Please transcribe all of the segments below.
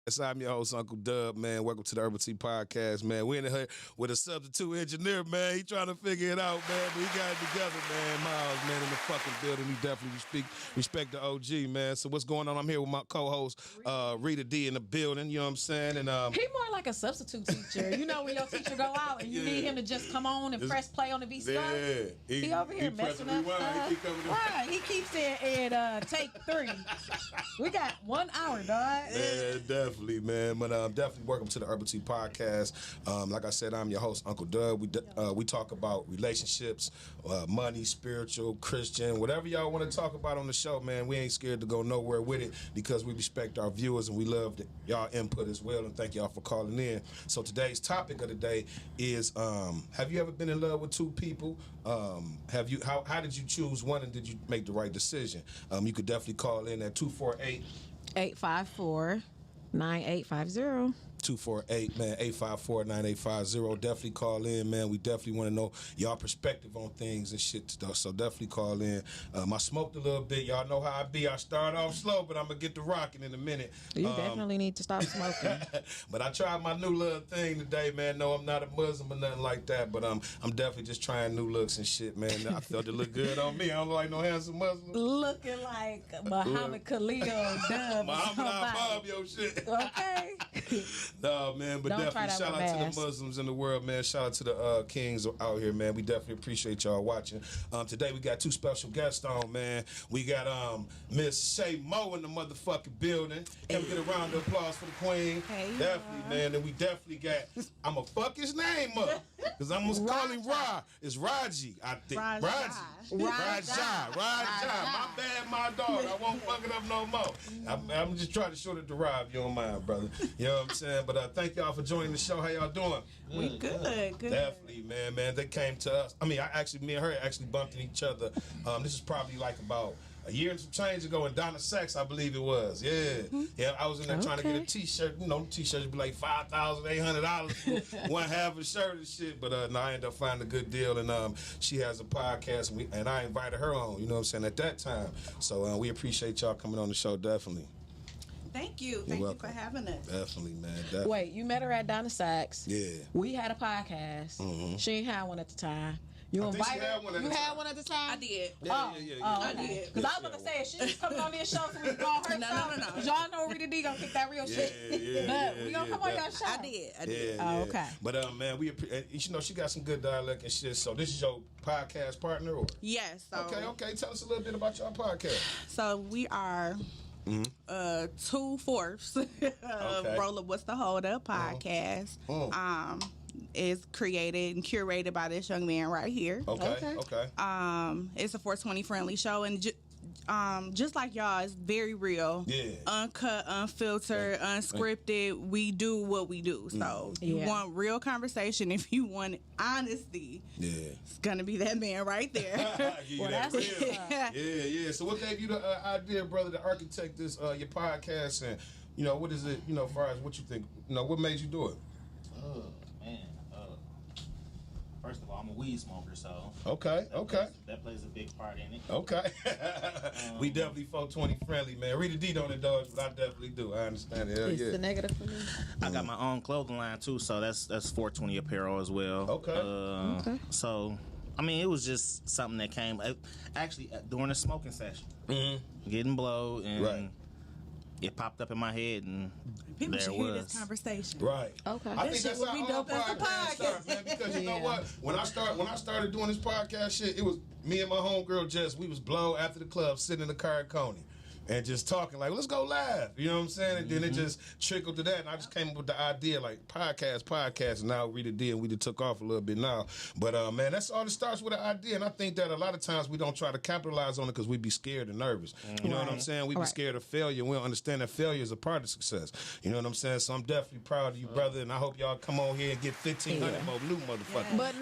Yes, I'm your host, Uncle Dub, man. Welcome to the Urbal Tea Potcast, man. We're in here with a substitute engineer, man. He trying to figure it out, man, but he got it together, man. Miles, man, in the fucking building. He definitely respect the OG, man. So what's going on? I'm here with my co-host, Rita D, in the building, you know what I'm saying? And he more like a substitute teacher. You know when your teacher go out and you need him to just come on and press play on the VCR? Yeah. He over here messing up stuff. He keeps saying, take 3. We got 1 hour, dog. Yeah, definitely, man. But definitely welcome to the Urbal Tea Podcast. Like I said, I'm your host, Uncle Doug. We talk about relationships, money, spiritual, Christian, whatever y'all want to talk about on the show, man. We ain't scared to go nowhere with it because we respect our viewers and we love y'all input as well. And thank y'all for calling in. So today's topic of the day is: have you ever been in love with two people? How did you choose one, and did you make the right decision? You could definitely call in at 248-854-9850. 248, man, 854-9850. Definitely call in, man. We definitely want to know y'all perspective on things and shit stuff. So definitely call in. I smoked a little bit. Y'all know how I be. I start off slow, but I'm going to get to rocking in a minute. You definitely need to stop smoking. But I tried my new little thing today, man. No, I'm not a Muslim or nothing like that, but I'm definitely just trying new looks and shit, man. I felt it look good on me. I don't look like no handsome Muslim. Looking like Muhammad Khalil Dub. Muhammad Bob, yo shit. Okay. No, man, but definitely shout out to the Muslims in the world, man. Shout out to the kings out here, man. We definitely appreciate y'all watching. Today we got 2 special guests on, man. We got Miss Shay Mo in the motherfucking building. Can we get a round of applause for the queen? Hey, definitely, man. And we definitely got, I'ma fuck his name up, because I'm gonna call him Ra. It's Raji, I think. Raji. My bad, my dog. I won't fuck it up no more. I'm just trying to short it to Rob, you don't mind, brother. You know what I'm saying? But thank y'all for joining the show. How y'all doing? We good. Definitely, man. They came to us. I mean, me and her actually bumped into each other. This is probably like about a year and some change ago in Donna Sachs, I believe it was. Yeah. Mm-hmm. Yeah, I was in there trying to get a t-shirt. You know, t-shirts be like $5,800 for one half a shirt and shit. But no, I ended up finding a good deal. And she has a podcast, and I invited her on, you know what I'm saying, at that time. So we appreciate y'all coming on the show, definitely. Thank you. Thank you for having us. Definitely, man. Definitely. Wait, you met her at Donna Sachs. Yeah. We had a podcast. Mm-hmm. She ain't had one at the time. You invited her? You had one at the time? I did. Yeah. I did. Because I was about to say, if she was coming on this show so we can go on her show. No. Because y'all know Rita D gonna kick that real shit. But we gonna come on your show. I did. Yeah. Okay. But man, you know, she got some good dialect and shit. So this is your podcast partner, or? Yes. So, okay. Tell us a little bit about your podcast. So we are 2/4 of Roll Up What's the Hold Up podcast. Is created and curated by this young man right here. Okay. It's a 420 friendly show, and just like y'all, it's very real. Yeah. Uncut, unfiltered, unscripted. We do what we do. So you want real conversation, if you want honesty, it's gonna be that man right there. Yeah. So what gave you the idea, brother, to architect this your podcast, and you know, what is it, you know, as far as what you think, you know, what made you do it? Man, first of all, I'm a weed smoker, so that plays a big part in it. Okay. We definitely 420 friendly, man. Rita D don't indulge, but I definitely do. I understand it. It's the negative for me. I got my own clothing line too, so that's 420 apparel as well. Okay. So I mean, it was just something that came actually during a smoking session, getting blowed, and it popped up in my head, and people there should it hear was. this conversation. Right. Okay. I think that's how all podcasts start, man. Because you know what? When I started doing this podcast shit, it was me and my homegirl Jess. We was blow after the club, sitting in the car at Coney, and just talking like, let's go live. You know what I'm saying? And then it just trickled to that, and I just came up with the idea like podcast. And now Rita D, and we just took off a little bit now. But man, that's all. It starts with an idea, and I think that a lot of times we don't try to capitalize on it because we be scared and nervous. You know what I'm saying? We be scared of failure. We don't understand that failure is a part of success. You know what I'm saying? So I'm definitely proud of you, brother, and I hope y'all come on here and get 1,500 more new motherfuckers. But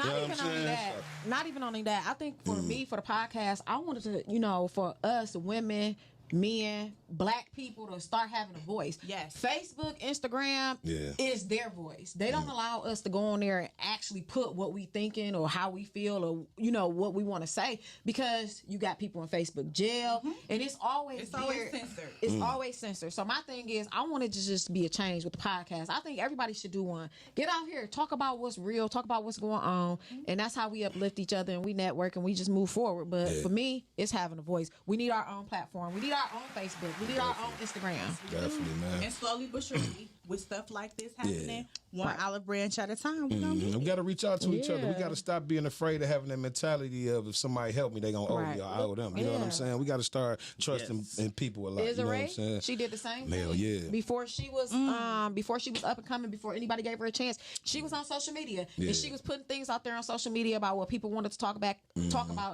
not even only that. I think for me, for the podcast, I wanted to, you know, for us women, men, black people to start having a voice. Yes. Facebook, Instagram is their voice. They don't allow us to go on there and actually put what we thinking or how we feel or, you know, what we want to say, because you got people in Facebook jail and it's always censored. It's always censored. So my thing is, I wanted to just be a change with the podcast. I think everybody should do one. Get out here, talk about what's real, talk about what's going on, and that's how we uplift each other and we network and we just move forward. But for me, it's having a voice. We need our own platform. We need our own Facebook. We need our own Instagram. Definitely, man. And slowly but surely, with stuff like this happening, one olive branch at a time, we gonna get We got to reach out to each other. We got to stop being afraid of having that mentality of if somebody help me, they gonna owe me or I owe them. You know what I'm saying? We got to start trusting in people a lot. You know what I'm saying? She did the same Hell thing. yeah. Before she was up and coming, before anybody gave her a chance, she was on social media and she was putting things out there on social media about what people wanted to talk about.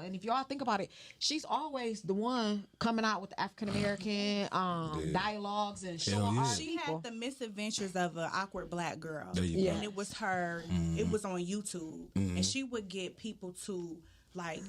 And if y'all think about it, she's always the one coming out with the African American dialogues and showing our She people. had the misadventures of an awkward black girl, go. and it was her. It was on YouTube, and she would get people to like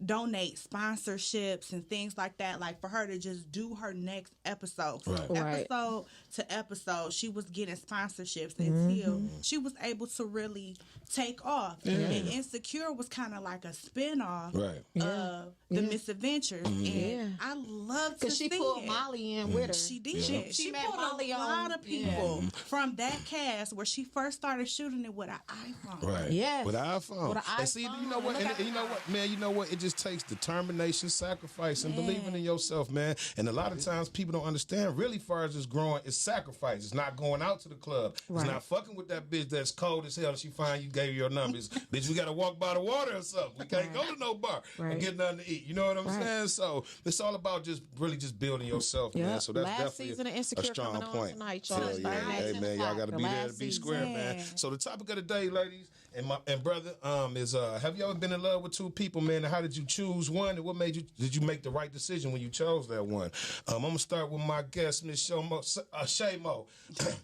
donate sponsorships and things like that, like for her to just do her next episode. From episode to episode, she was getting sponsorships until she was able to really take off. And Insecure was kind of like a spin-off of the misadventures. And I love to see she pulled it. Molly in with her. She did. She met pulled Molly a lot of people Mm-hmm. from that cast where she first started shooting it with an iPhone. Right. Yes. With an iPhone. With an And see, you know what? And you know what, man? You know what? It just takes determination, sacrifice, and believing in yourself, man. And a lot of times people don't understand. Really, far as it's growing, it's sacrifice. It's not going out to the club. It's not fucking with that bitch that's cold as hell. And she find you gave you your numbers. Bitch, we got to walk by the water or something. We can't go to no bar or get nothing to eat. You know what I'm saying? So it's all about just really just building yourself, man. So that's Last season of definitely Insecure a strong coming on point. tonight, Hell y'all. yeah. Hey, man, y'all got to be there to be square, man. So the topic of the day, ladies and brother, is have you ever been in love with two people, man? And how did you choose one? And what made you? Did you make the right decision when you chose that one? I'm gonna start with my guest, Miss Shaymo.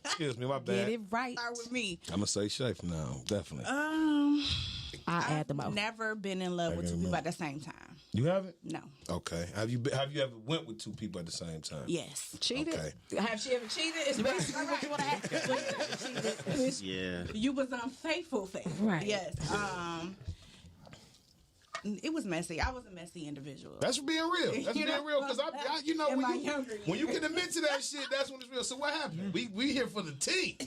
Excuse me, my bad. Get it right. Start with me. I'm gonna say Shay from now, definitely. I've never been in love with two people at the same time. You haven't? No. Okay. Have you ever went with two people at the same time? Yes. Cheated? Okay. Have she ever cheated? It's basically what you want to ask. Yeah. You was unfaithful, Right. Yes. It was messy. I was a messy individual. That's being real. That's being real. Because I you know, when you can admit to that shit, that's when it's real. So what happened? We here for the tea.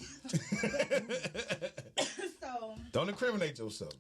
So don't incriminate yourself.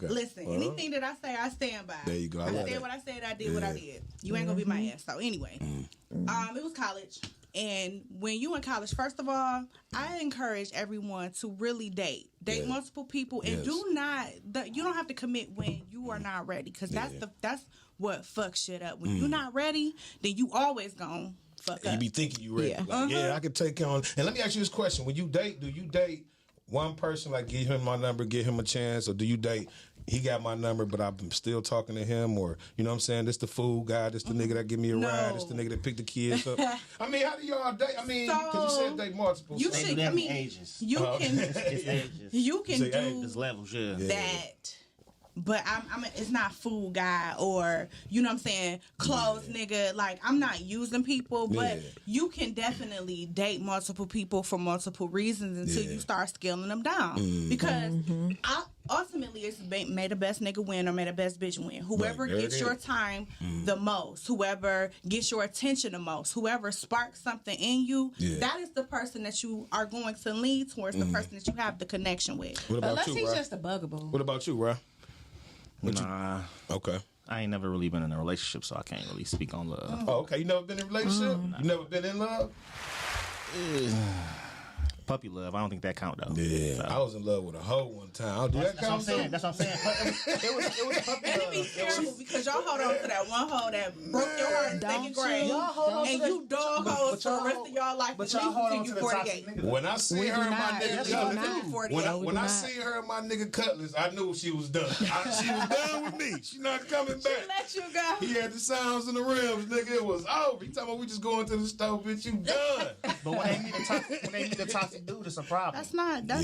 Listen. Anything that I say, I stand by. There you go. I said what I said. I did what I did. You ain't gonna be my ass. So anyway, it was college. And when you in college, first of all, I encourage everyone to really date multiple people, and you don't have to commit when you are not ready, because that's what fucks shit up. When you're not ready, then you always gonna fuck up. You be thinking you ready. I can take on. And let me ask you this question: when you date, do you date one person, like give him my number, give him a chance, or do you date? He got my number, but I'm still talking to him, or you know what I'm saying? This the fool guy, this the nigga that give me a ride, this the nigga that pick the kids up. I mean, how do y'all date? I mean, because you said date multiple. You should. I mean, ages. You can. It's ages. You can do There's levels, that. But it's not fool guy or, you know what I'm saying, clothes nigga. Like, I'm not using people, but you can definitely date multiple people for multiple reasons until you start scaling them down. Because ultimately, it's may the best nigga win or may the best bitch win. Whoever gets your time the most, whoever gets your attention the most, whoever sparks something in you, that is the person that you are going to lean towards, the person that you have the connection with. What about Unless you, he's Ra? just a bugaboo. What about you, Ra? Nah. Okay. I ain't never really been in a relationship, so I can't really speak on love. Oh, okay. You never been in a relationship? You never been in love? Puppy love, I don't think that count though. Yeah, So. I was in love with a hoe one time. Do that count? That's what I'm saying. It was puppy And love. it be terrible because y'all hold on to that one hoe that broke your heart in second grade. And you dog hoes for the rest of y'all life. But y'all hold on to the 48. toxic nigga. When I see her and my nigga Cutlass, when I not. see her and my nigga Cutlass, I knew she was done. She was done with me. She not coming back. Let you go. He had the sounds and the rims, nigga. It was over. He talking about we just going to the stove, bitch. You done. But when they need a toxic dude, it's a problem. That's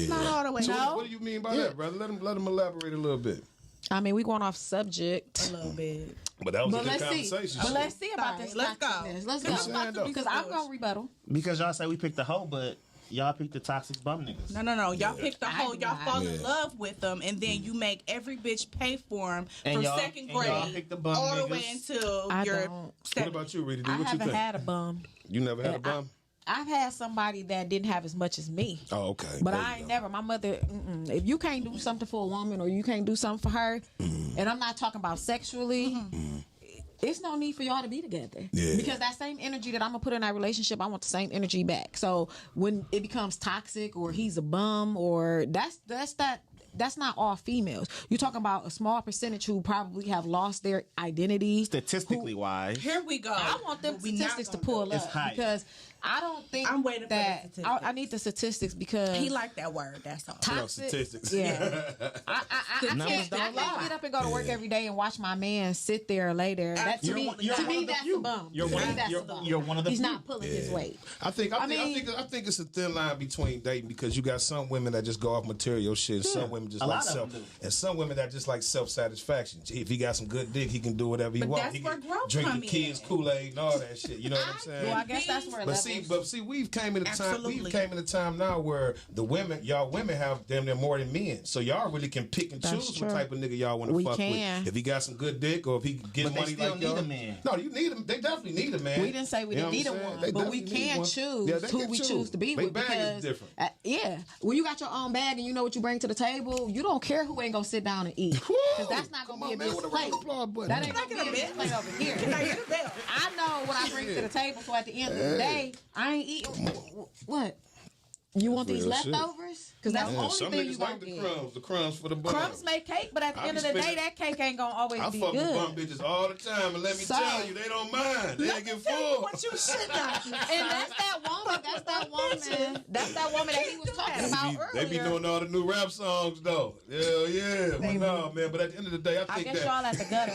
not all the way. So No. what do you mean by that, brother? Let him elaborate a little bit. I mean, we going off subject a little bit. But that was a good conversation. But let's see about this. Let's go. Let's go. Because I'm going to rebuttal. Because y'all say we picked the hoe, but y'all picked the toxic bum niggas. No. Y'all picked the hoe. Y'all fall in love with them, and then you make every bitch pay for them from second grade all the way until your. What about you, Rita? What you think? I haven't had a bum. You never had a bum? I've had somebody that didn't have as much as me. Oh, okay. But I ain't never. My mother, if you can't do something for a woman or you can't do something for her, and I'm not talking about sexually, it's no need for y'all to be together. Yeah. Because that same energy that I'm going to put in that relationship, I want the same energy back. So when it becomes toxic or he's a bum or that's not all females. You're talking about a small percentage who probably have lost their identity. Statistically wise. Here we go. I want them statistics to pull up because I don't think I'm waiting that for the statistics. I need the statistics because he liked that word. That's all. Toxic. Statistics. Yeah. I can't get up and go to work every day and watch my man sit there or lay there. That to me, that's a bum. You're one of the He's not pulling his weight. I think it's a thin line between dating because you got some women that just go off material shit, and some women just like and some women that just like self-satisfaction. If he got some good dick, he can do whatever he wants. He can drink the kids' Kool-Aid and all that shit. You know what I'm saying? Well, I guess that's where. But see, we've came in a time now where y'all women have damn near more than men. So y'all really can pick and choose what type of nigga y'all want to fuck with. If he got some good dick or if he get money like y'all. No, you need him. They definitely need a man. We didn't say we didn't need a one, but we can choose who we choose to be with because when you got your own bag and you know what you bring to the table, you don't care who ain't gonna sit down and eat because that's not gonna be a big plate. That ain't gonna be a big plate over here. I know what I bring to the table, so at the end of the day, I ain't eating. What? You want these leftovers? Because that's the only thing you gonna get. The crumbs for the bum. Crumbs make cake, but at the end of the day, that cake ain't gonna always be good. I fuck with bum bitches all the time, and let me tell you, they don't mind. They get full. What you should not. And that's that woman. That's that woman that he was talking about earlier. They be doing all the new rap songs though. Hell yeah. But no, man. But at the end of the day, I guess y'all at the gutter.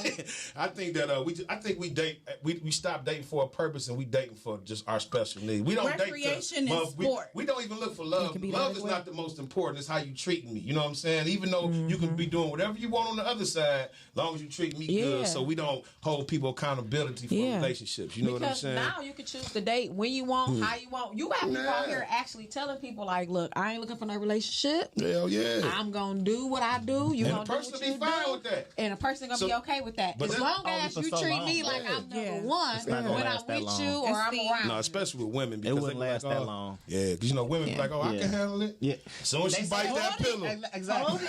I think that we date. We stop dating for a purpose, and we dating for just our special needs. We don't recreation date and sport. We don't even look for love. Love is not the most important. It's how you treating me. You know what I'm saying? Even though you can be doing whatever you want on the other side, as long as you treat me good. So we don't hold people accountability for relationships. You know what I'm saying? Because now you can choose the date when you want, how you want. You got people out here actually telling people like, look, I ain't looking for no relationship. Hell yeah. I'm gonna do what I do. You gonna do what you do. And a person be fine with that. And a person gonna be okay with that. As long as you treat me like I'm number one when I'm with you or I'm around. No, especially with women because it wouldn't last that long. Yeah, because women be like, oh, I can handle it. Yeah. Soon as she bite that pillow. Exactly.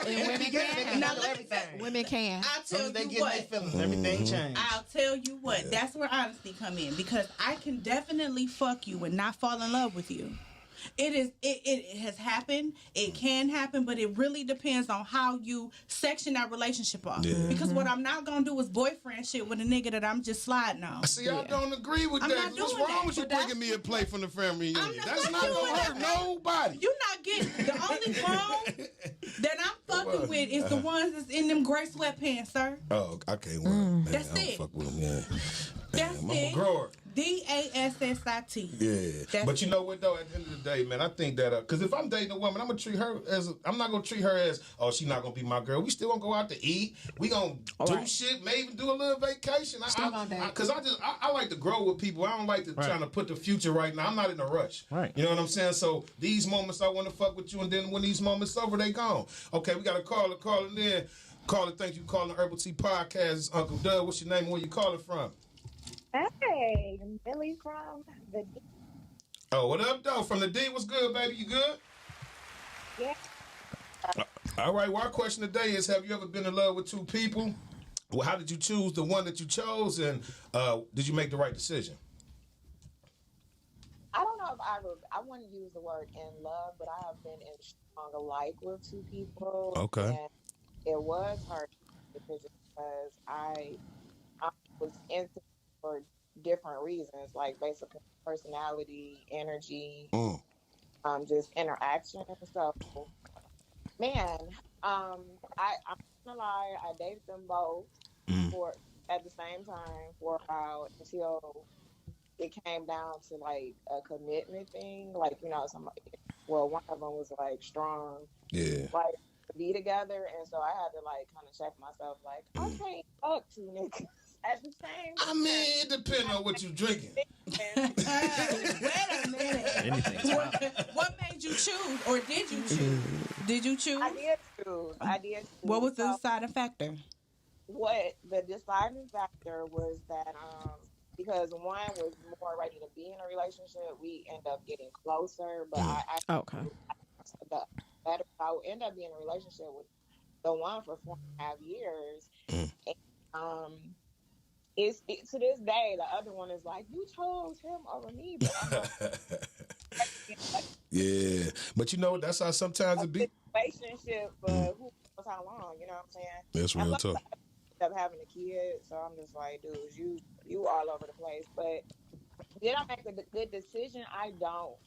And women can. Women can. I'll tell you what. Everything changes. I'll tell you what. That's where honesty come in because I can definitely fuck you and not fall in love with you. It has happened. It can happen, but it really depends on how you section that relationship off. Yeah. Because what I'm not gonna do is boyfriend shit with a nigga that I'm just sliding on. See, I don't agree with that. What's wrong with you bringing me a plate from the family reunion? That's not gonna hurt nobody. You're not getting the only grown that I'm fucking with is the ones that's in them gray sweatpants, sir. Oh, I can't work. That's it. Fuck with them, yeah. That's I'm it. a grower. DASSIT. Yeah, but you know what though? At the end of the day, man, I think that because if I'm dating a woman, I'm gonna treat her as I'm not gonna treat her as she's not gonna be my girl. We still gonna go out to eat. We gonna do shit, maybe do a little vacation. Because I like to grow with people. I don't like to trying to put the future right now. I'm not in a rush. Right. You know what I'm saying? So these moments I want to fuck with you, and then when these moments over, they gone. Okay, we got to call it then. Call it. Thank you for calling the Urbal Tea Potcast. It's Uncle Doug. What's your name and where you calling from? Hey, Millie from the D. Oh, what up, though? From the D, what's good, baby? You good? Yeah. All right, well, our question today is, have you ever been in love with two people? Well, how did you choose the one that you chose, and did you make the right decision? I don't know if I wouldn't use the word in love, but I have been in strong alike with two people. Okay. And it was hard because I was into for different reasons, like basically personality, energy, just interaction. So, man, I'm gonna lie, I dated them both at the same time for a while until it came down to like a commitment thing. Like, you know, one of them was like strong. Yeah. Like, be together, and so I had to like kind of check myself, like I can't fuck two niggas at the same time. I mean, it depends on what you drinking. Wait a minute. What made you choose, or did you choose? Did you choose? I did choose. What was the deciding factor? What the deciding factor was that because one was more ready to be in a relationship, we end up getting closer. But I would end up being in a relationship with the one for 4.5 years. And, it's to this day, the other one is like, you chose him over me. But yeah, but you know, that's how sometimes it be. Relationship for who knows how long, you know what I'm saying? That's real tough. I ended up having a kid, so I'm just like, dude, you all over the place. But did I make a good decision? I don't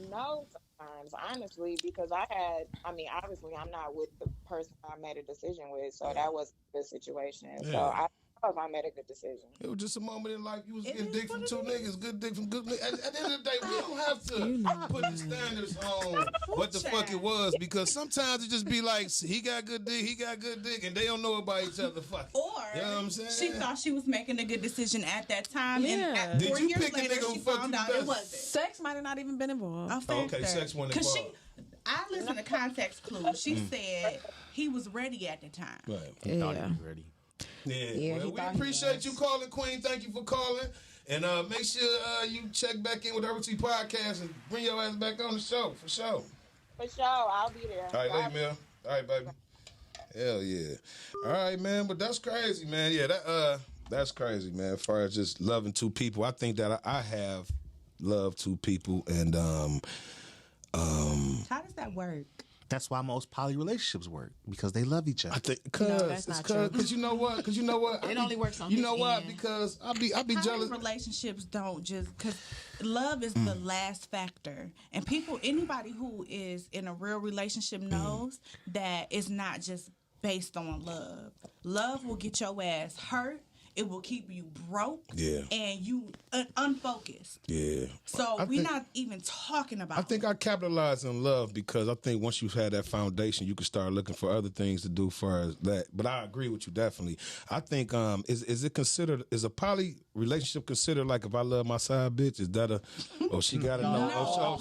know sometimes, honestly, because obviously I'm not with the person I made a decision with, so that was the situation. Yeah. So I don't know if I made a good decision. It was just a moment in life. You was getting dick from two niggas, good dick from good niggas. At the end of the day, we don't have to put the standards on what the fuck it was, because sometimes it just be like, he got good dick, and they don't know about each other fucking. Or you know what I'm saying? She thought she was making a good decision at that time, and did 4 you years pick later, a nigga she who found out it wasn't. Sex might have not even been involved. Okay, sex wasn't involved. I listened to Context Clues. She said he was ready at the time. Right. He thought he was ready. Yeah, well, we appreciate you calling, Queen. Thank you for calling. And make sure you check back in with Urbal Tea Potcast and bring your ass back on the show, for sure. For sure, I'll be there. All right, later, Mel. All right, baby. Hell yeah. All right, man, but that's crazy, man. Yeah, that's crazy, man. As far as just loving two people, I think that I have loved two people, and how does that work? That's why most poly relationships work, because they love each other. I think because you know what? It only works on. You know what? Because I be jealous. Relationships don't just because love is the last factor, and anybody who is in a real relationship knows that it's not just based on love. Love will get your ass hurt. It will keep you broke, and you unfocused. Yeah. So we're not even talking about. I think I capitalize on love because I think once you've had that foundation, you can start looking for other things to do for that. But I agree with you definitely. I think is a poly relationship considered like if I love my side bitch? Is that she gotta know?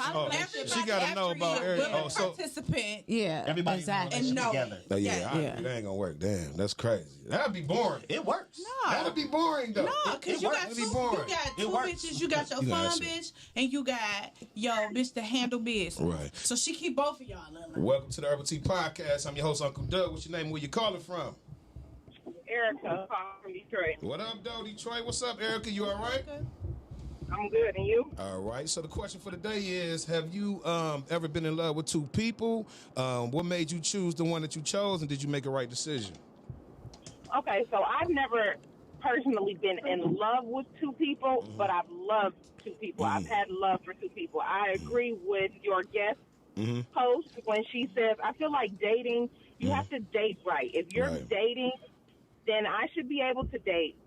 She gotta know about everything. Participant. Yeah. Everybody exactly. And together. That ain't gonna work. Damn, that's crazy. That'd be boring. It works. No. That'd be boring though. No, because you got two bitches. You got your fun bitch, and you got your bitch to handle business. Right. So she keep both of y'all. Welcome to the Urbal Tea Podcast. I'm your host, Uncle Doug. What's your name? Where you calling from? Erica, from Detroit. What up, though, Detroit? What's up, Erica? You all right? I'm good, and you? All right. So the question for the day is: have you ever been in love with two people? What made you choose the one that you chose, and did you make a right decision? Okay, so I've never personally been in love with two people, but I've loved two people. I've had love for two people. I agree with your guest host when she says, I feel like dating, you have to date right. If you're dating, then I should be able to date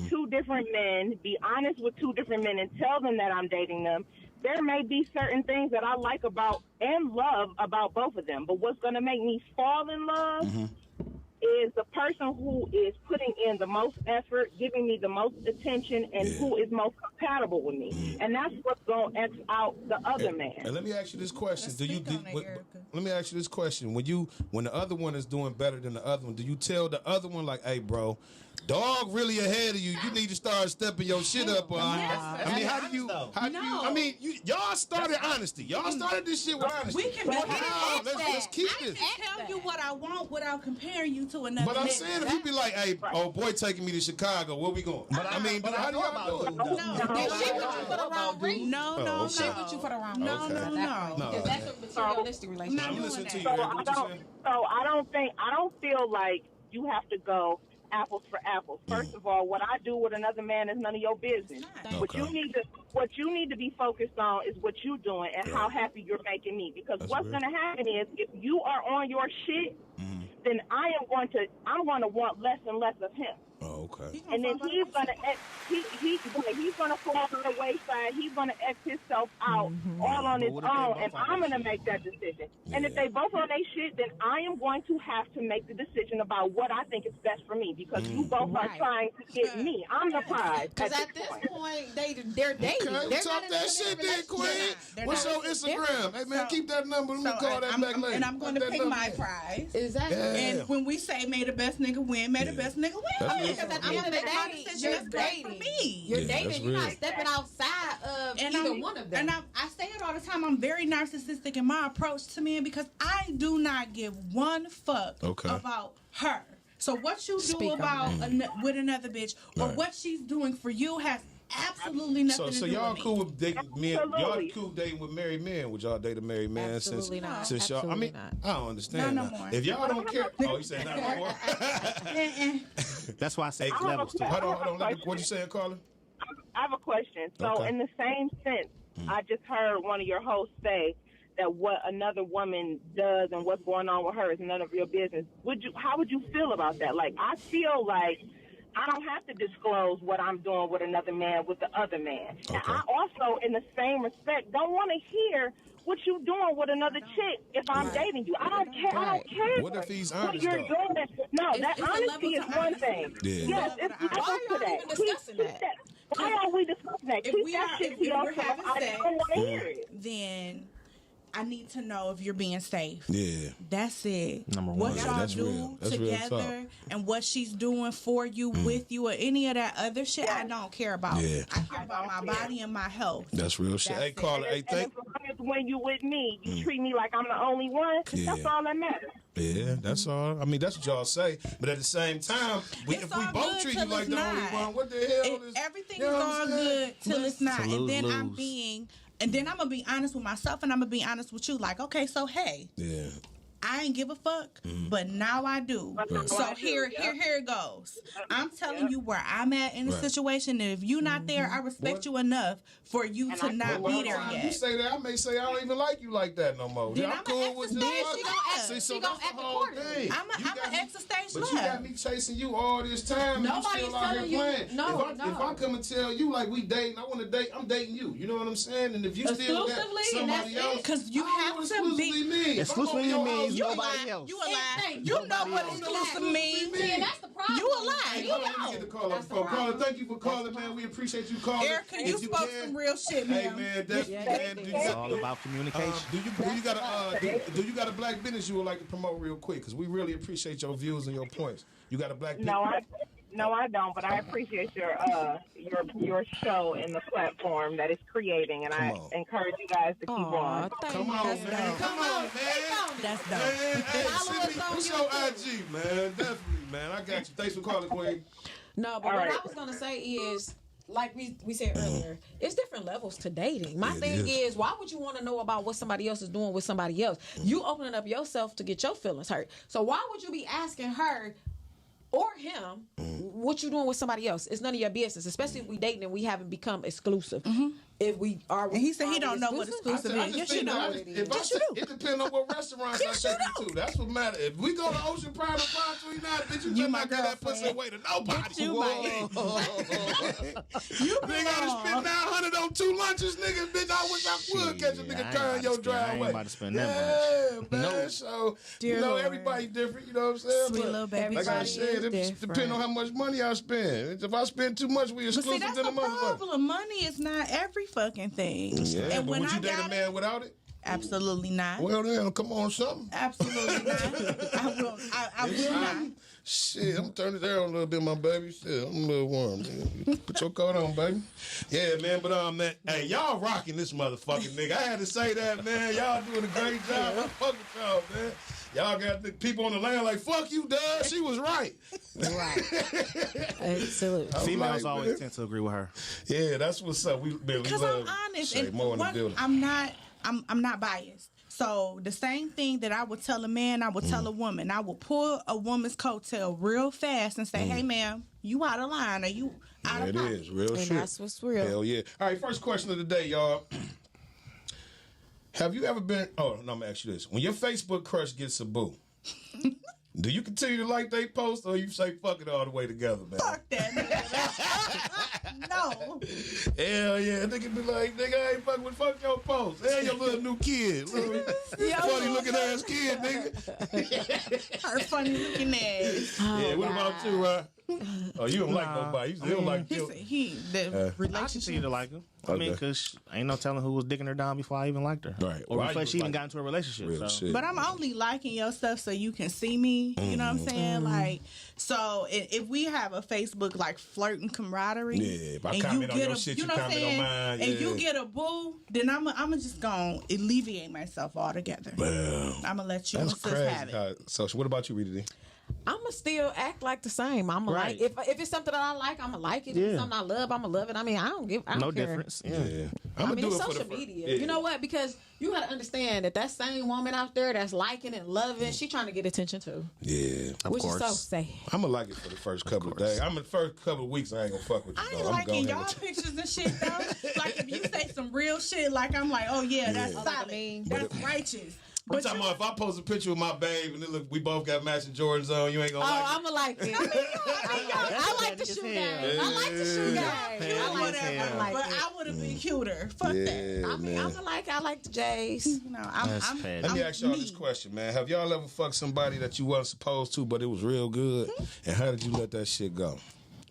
two different men, be honest with two different men, and tell them that I'm dating them. There may be certain things that I like about and love about both of them, but what's going to make me fall in love is the person who is putting in the most effort, giving me the most attention, and who is most compatible with me. And that's what's going to X out the other man. And let me ask you this question. Let me ask you this question. When the other one is doing better than the other one, do you tell the other one, like, hey, bro, dog really ahead of you. You need to start stepping your shit up. Y'all started honesty. Y'all started this shit with honesty. We can let's keep this. I can tell you what I want without comparing you to another. But I'm saying, if you be like, hey, oh boy, taking me to Chicago, where we going? How do y'all do it? No, she with you for the wrong reason. No. She with you for the wrong reason. No. Because that's a materialistic relationship. I'm listening to you. So I don't feel like you have to go apples for apples. First of all, what I do with another man is none of your business. What you need to be focused on is what you're doing and how happy you're making me. Because what's going to happen is if you are on your shit, then I'm going to want less and less of him. Oh, okay. And then he's gonna fall to the wayside. He's gonna X himself out all on his own, and I'm gonna make that decision. And if they both on their shit, then I am going to have to make the decision about what I think is best for me, because you both are trying to get me. I'm the prize. Because at this point, they're dating. Okay, They're talk that shit then, Queen. What's your Instagram? Hey, man, keep that number. Let me call that back later. And I'm going to pick my prize. Exactly. And when we say may the best nigga win, may the best nigga win. Because at the end of the day, you're dating. You're dating. You're not stepping outside of either one of them. And I say it all the time. I'm very narcissistic in my approach to men because I do not give one fuck about her. So what you do about with another bitch or what she's doing for you has absolutely nothing to do with me. So y'all cool with dating men? Y'all cool dating with married men? Would y'all date a married man? Absolutely not. Since y'all, I mean, I don't understand. No more. If y'all don't care, you say not no more. That's why I say levels too. Hold on. What you saying, Carla? I have a question. So in the same sense, I just heard one of your hosts say that what another woman does and what's going on with her is none of your business. How would you feel about that? Like, I feel like I don't have to disclose what I'm doing with another man with the other man. Okay. And I also, in the same respect, don't want to hear what you doing with another chick if I'm dating you. I don't care. I don't care. What if he's honest, what you're doing? No, that honesty is one thing. Yeah. Yes, it's why are y'all even discussing that? Why are we discussing that? Keep that shit to yourself. I don't want to hear it. Then I need to know if you're being safe. Yeah. That's it. Number what one. y'all do together and what she's doing for you, with you, or any of that other shit, I don't care about. Yeah. I care about my body and my health. That's real shit. Hey, Carla, hey, thank you. When you with me, you treat me like I'm the only one. That's all that matters. Yeah, that's all. I mean, that's what y'all say. But at the same time, if we both treat you like the only one, what the hell is... Everything is all good till it's not. And then I'm going to be honest with myself, and I'm going to be honest with you. Like, okay, so, hey. Yeah. I ain't give a fuck, but now I do. Right. So here it goes. I'm telling you where I'm at in the situation, and if you're not there, I respect you enough for you to not be there yet. You say that, I may say I don't even like you like that no more. Then I'm cool with you. She gonna act accordingly. I'm an extra stage left. But you got me chasing you all this time. Nobody's telling you. No. If I come and tell you like we dating, I want to date. I'm dating you. You know what I'm saying? And if you still got somebody else, because you have to be exclusively means nobody else. You a lie. You know what exclusive means. Yeah, that's the problem. You a lie. You know. Get the call up. Carla, thank you for calling, man. We appreciate you calling. Erica, you spoke some real shit, man. Hey, man, it's all about communication. Do you got a black business you would like to promote real quick? Because we really appreciate your views and your points. You got a black business? No, I don't. But I appreciate your show and the platform that it's creating, and I encourage you guys to keep on. Come on, man. That's dope. Hey, what's your IG, man? Definitely, man. I got you. Thanks for calling, Queen. No, but what I was gonna say is, like we said earlier, it's different levels to dating. My thing is, why would you want to know about what somebody else is doing with somebody else? You opening up yourself to get your feelings hurt. So why would you be asking her or him what you doing with somebody else? It's none of your business, especially if we dating and we haven't become exclusive. If we are, and he said he don't know what exclusive is. Yes, you know. Yes, you do. It depends on what restaurants I take you to. That's what matters. If we go to Ocean Pride or Pride 29, bitch, you better not get that pussy away to nobody. You might. You gotta spend $900 on 2 lunches, nigga. Bitch, I wish I would catch a nigga carrying your driveway. I ain't about to spend that much. Man. No. So, everybody's different. You know what I'm saying? Sweet little baby. Like I said, it depends on how much money I spend. If I spend too much, we exclusive to the motherfucker. That's the problem. Money is not every fucking thing. Yeah, and but would you date a man without it? Absolutely not. Well then, come on, something. Absolutely not. I will not. Shit, I'm turning it down a little bit, my baby. Shit, I'm a little warm. Man. Put your coat on, baby. Yeah, man, but man, hey, y'all rocking this motherfucking nigga. I had to say that, man. Y'all doing a great job. I fuck with y'all, man. Y'all got the people on the land like, fuck you, Doug. She was right. Right. Absolutely. Females always tend to agree with her. Yeah, that's what's up. Because I'm honest. And I'm not biased. So the same thing that I would tell a man, I would tell a woman. I would pull a woman's coattail real fast and say, hey, ma'am, you out of line or you out of pocket. It is. Real and shit. That's what's real. Hell yeah. All right, first question of the day, y'all. Have you ever been... Oh, no, I'm going to ask you this. When your Facebook crush gets a boo, Do you continue to like they post, or you say fuck it all the way together, man? Fuck that nigga. No. Hell yeah, nigga be like, nigga, I ain't fucking with fuck your post. Hell, your little new kid. Little funny looking ass kid, nigga. Her funny looking ass. Yeah, what about you, Rod? Oh, you don't like nobody. You don't like you. The I relationship. continue to like her. I mean, because ain't no telling who was digging her down before I even liked her. Right. Or Why before you she even like got into a relationship. real So. shit. But I'm only liking your stuff so you can see me. You know what I'm saying? Like, so if we have a Facebook like flirting camaraderie, Yeah, if I comment on your shit, you know what I'm comment on saying? mine, And yeah. you get a boo, then I'm just gonna alleviate myself altogether. Well, I'm gonna let you and that's sis crazy. have it. So what about you, Rita D? I'ma still act like the same. I'ma Right. like if it's something that I like, I'ma like it. If Yeah. it's something I love, I'ma love it. I mean, I don't No care. difference. Yeah. I'm I gonna mean, do it's it for social the media. Yeah. You know what? Because you gotta understand that same woman out there that's liking and loving, she trying to get attention too. Yeah. Which course. is so sad. I'm gonna like it for the first couple of days. I'm in the first couple of weeks. I ain't gonna fuck with you. I though. ain't I'm liking going y'all with you. pictures and shit though. Like if you say some real shit, like I'm like, oh yeah, that's Yeah. solid. I mean, that's righteous. I'm But talking you- about if I post a picture with my babe and it look, we both got matching Jordans on, you ain't gonna Oh, like it. I'ma like it. I like the shoe game. I like the shoe game. I like whatever. it. I like But it. I would have been cuter. Fuck that. I mean, I like the J's. You know, That's I'm petty. Let me I'm ask y'all me. this question, man. Have y'all ever fucked somebody that you wasn't supposed to, but it was real good? And how did you let that shit go?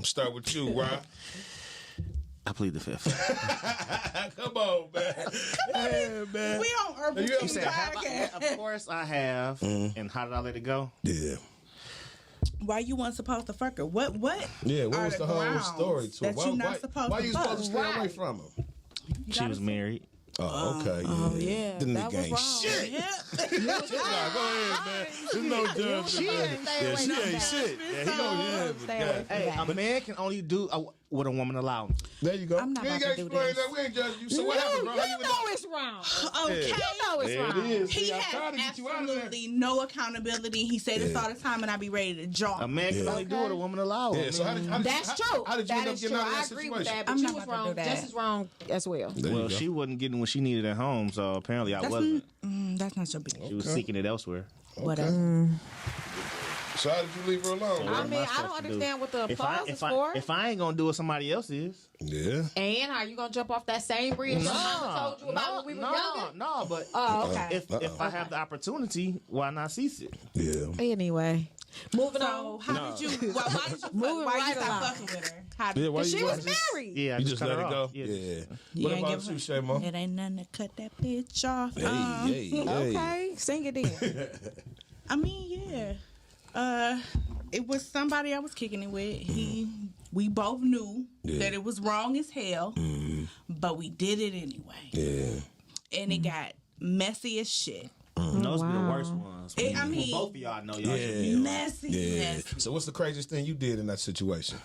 Start with you, Ron. I plead the fifth. Come on, man. Yeah, man. We on Urbal You Tea ever said, Podcast. Of course I have. And how did I let it go? Yeah. Why you weren't supposed to fuck her? What? Yeah, what are was the whole grounds story to it? that you not supposed why to you fuck? supposed to stay away Right. from him? She was married. Oh, okay. yeah, Then that the was game wrong. shit. Yeah. Nah, go ahead, man. There's no judgment. She ain't stay away she from ain't that. shit. Yeah, he gonna Stay away from Hey, that. a man can only do what a woman allows. There you go. I'm not you ain't about gotta to do explain this. that. We ain't judging you. So what happened, bro? How You you know it's wrong. Okay. You know it's There wrong. it is. He See, I'm trying to has get you out of there. absolutely no accountability. He say this all the time, and I be ready to jump. A man can Yeah. only do what a woman allows. Yeah, so how did That's true. How did you end That up is getting true. out of that I agree with situation? that, but I'm you not was about to wrong do that. just as wrong as well. There you Well, go. she wasn't getting what she needed at home, so apparently I wasn't. That's not your business. She was seeking it elsewhere. Whatever. So how did you leave her alone? I bro? mean, I supposed don't to do? understand what the If I, applause is if, I, for. if I ain't gonna do it, somebody else is. Yeah. And are you gonna jump off that same bridge that mama told you about when we were younger? No, but Oh, okay. if I have the opportunity, why not seize it? Yeah. Anyway, moving So on. how did you? Why did you? Moving Why right you stop along. fucking with her? How did Yeah, why She you was married. Yeah, I You just cut let her it go? off. Yeah. You What ain't about give you, her- Shaymo? It ain't nothing to cut that bitch off. Hey, hey, hey. Okay, sing it in. I mean, yeah. It was somebody I was kicking it with. We both knew that it was wrong as hell, but we did it anyway. Yeah. And it got messy as shit. Those be the worst ones. I mean, both of y'all know y'all should Yeah. be messy, Yeah. messy. So what's the craziest thing you did in that situation?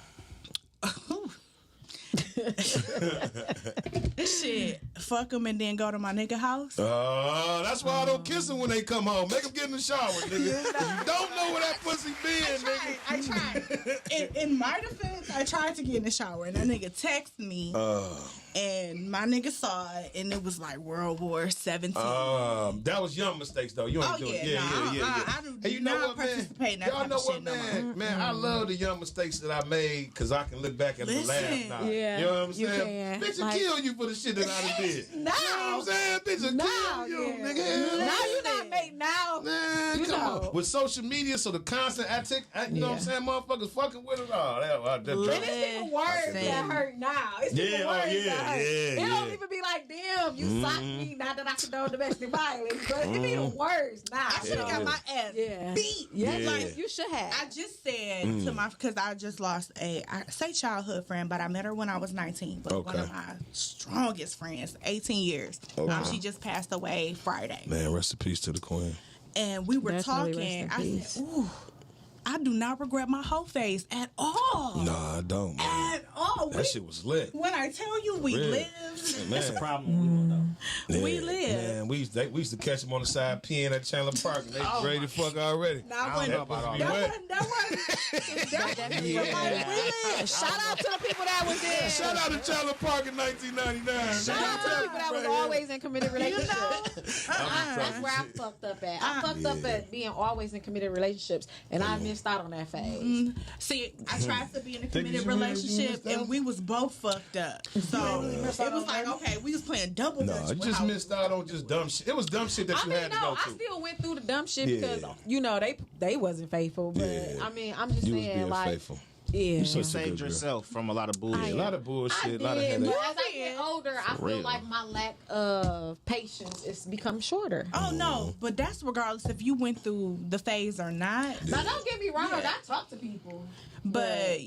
Shit. Fuck him and then go to my nigga house. That's why I don't kiss them when they come home. Make them get in the shower, nigga. You don't know where that pussy been, nigga. I tried. In my defense, I tried to get in the shower and that nigga texted me and my nigga saw it and it was like World War 17. That was young mistakes though. You ain't Oh, doing yeah, it. nah, I do Hey, you know not what, man? participate in that Y'all type know of what, shit no man? more. Man, I love the young mistakes that I made because I can look back at them and laugh Listen. now. Yeah, You know what I'm you saying? can. Bitch, will Like- kill you for the shit that I done did. No. You know what I'm saying? Bitch, will No, kill you, yeah. nigga. Now you not make now. Man, You come know. on. With social media, so the constant you know what I'm saying? Motherfuckers fucking with it all. That And it's even words that hurt now. It's even Yeah, oh, words yeah, that hurt. yeah, It don't yeah. even be like, damn, you socked me. Not that I condone domestic violence, but it be the words now. I should have got my ass Yeah. beat. Yeah, Yeah. like you should have. I just said to my, because I just lost I say childhood friend, but I met her when I was 19. But one Okay. of my strongest friends, 18 years. Okay. She just passed away Friday. Man, rest in peace to the queen. And we were Definitely talking. rest in I peace. said, ooh, I do not regret my whole face at all. Nah, I don't, man. At all. That shit was lit. When I tell you we Really? lived, Man. That's the problem we want though. we live. Man, we used to catch them on the side peeing at Chandler Park and they ready to fuck already. Now, I don't know about all that. that wasn't Like, we live. Shout out to the people that was there. Shout out to Chandler Park in 1999. Shout out to people that was always in committed relationships. That's where I fucked up at. I fucked up at being always in committed relationships, and I missed out on that phase. See, I tried to be in a committed relationship, and we was both fucked up. So it was like, okay, we was playing double. No, you just missed out on just dumb shit. It was dumb shit that you had to go through. I still went through the dumb shit because they wasn't faithful. But I mean, I'm just saying, like, faithful. Yeah, you saved yourself from a lot of bullshit. A lot of bullshit, a lot of headaches. But as I get older, I feel like my lack of patience is become shorter. Oh no, but that's regardless if you went through the phase or not. Now don't get me wrong, I talk to people. But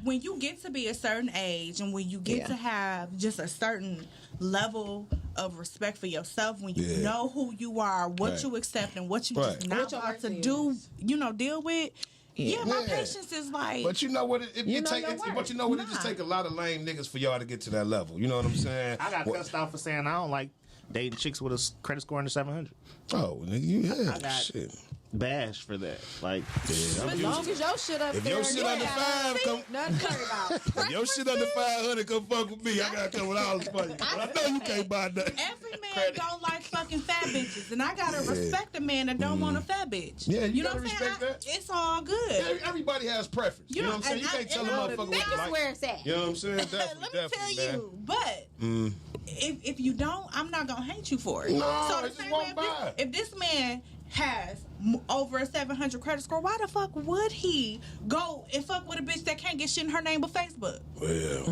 when you get to be a certain age and when you get to have just a certain level of respect for yourself, when you know who you are, what you accept and what you just not about to do, deal with. Yeah, my patience is like. But you know what? But you know what? It just take a lot of lame niggas for y'all to get to that level. You know what I'm saying? I got cussed out for saying I don't like dating chicks with a credit score under 700. Oh, nigga, I got shit. Bashed for that. Like, as long as your shit up if there, your shit under 5, come. Nothing to worry about. If your shit under 500, come fuck with me. I got a couple dollars for you. But I know you can't buy nothing. Every man don't like fucking fat bitches, and I gotta respect a man that don't want a fat bitch. Yeah, you know gotta what I'm respect saying? that. It's all good. Yeah, everybody has preference. You know what I'm saying? You can't tell a motherfucker what you like. Where it's at. You know what I'm saying? Definitely, Let me tell you, but if you don't, I'm not gonna hate you for it. No, so it just won't buy. If this man has over a 700 credit score, why the fuck would he go and fuck with a bitch that can't get shit in her name but Facebook? Well,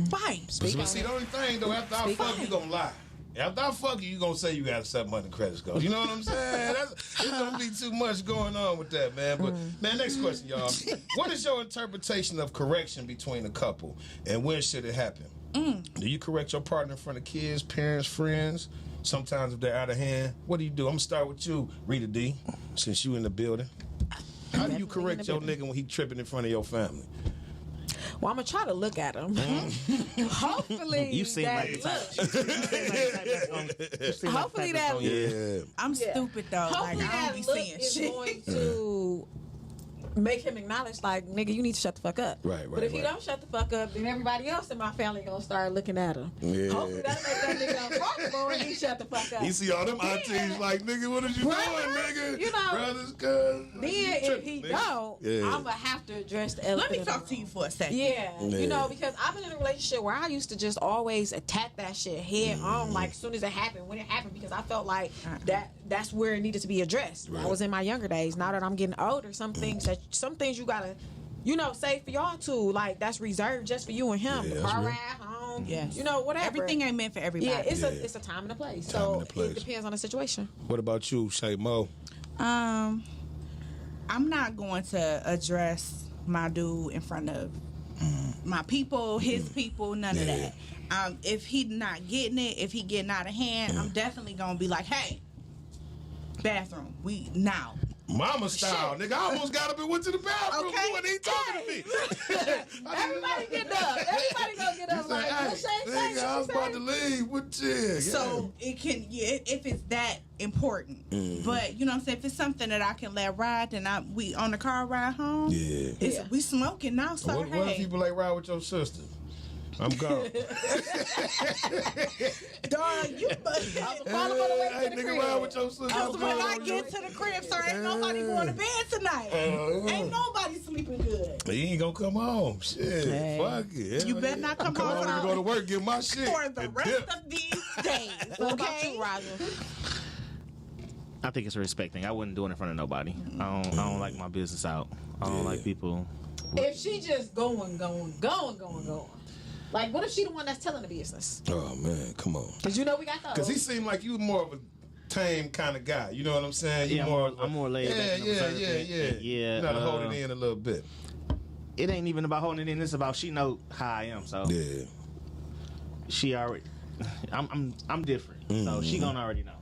Why? but see, the only thing though, after I fuck you, gonna lie. After I fuck you gonna say you got a 700 credit score. You know what I'm saying? It's gonna be too much going on with that, man. But man, next question, y'all. What is your interpretation of correction between a couple, and when should it happen? Do you correct your partner in front of kids, parents, friends? Sometimes if they're out of hand, what do you do? I'm gonna start with you, Rita D, since you in the building. How do you correct your nigga when he tripping in front of your family? Well, I'm gonna try to look at him. Hopefully, you seem like the type. Hopefully that. I'm stupid though. Hopefully like I don't be saying shit. Going to make him acknowledge, like, nigga, you need to shut the fuck up. Right. But if he don't shut the fuck up, then everybody else in my family gonna start looking at him. Yeah. Hopefully that'll make that nigga uncomfortable and he shut the fuck up. You see all them aunties like, nigga, what are you doing, nigga? You know, brothers, cousins. Then if he don't, I'm gonna have to address the elephant. Let me talk to you for a second. Yeah, you know, because I've been in a relationship where I used to just always attack that shit head on, like as soon as it happened, when it happened, because I felt like that's where it needed to be addressed. Right. I was in my younger days. Now that I'm getting older, some things you gotta, say for y'all too. Like that's reserved just for you and him. The car ride home, whatever. Everything ain't meant for everybody. Yeah, it's a time and a place. It depends on the situation. What about you, Shay Mo? I'm not going to address my dude in front of my people, his people, none of that. If he not getting it, if he getting out of hand, I'm definitely gonna be like, hey, bathroom, we now. Mama style, nigga. I almost got up and went to the bathroom. Okay. You wasn't even talking to me. Everybody get up. Everybody gonna get up. Like, nigga, I was about to leave. What you? So it can, if it's that important. But you know what I'm saying? If it's something that I can let ride, then we on the car ride home. We smoking now. So what if people like ride with your sister? I'm gone. Dog, you must follow the way to the crib. Ride with your sister. Because when I get to the crib, sir, ain't nobody going to bed tonight. Ain't nobody sleeping good. He ain't gonna come home. Shit, fuck it. You better not come home. I'm gonna go to work, get my shit for the rest of these days. What about you, Roger? I think it's a respect thing. I wouldn't do it in front of nobody. I don't like my business out. I don't like people. If she just going. Like, what if she the one that's telling the business? Oh, man, come on. Because we got those. Because he seemed like you more of a tame kind of guy. You know what I'm saying? I'm more laid back. Yeah. You gotta hold it in a little bit. It ain't even about holding it in. It's about she know how I am. So she already. I'm different. So she gonna already know.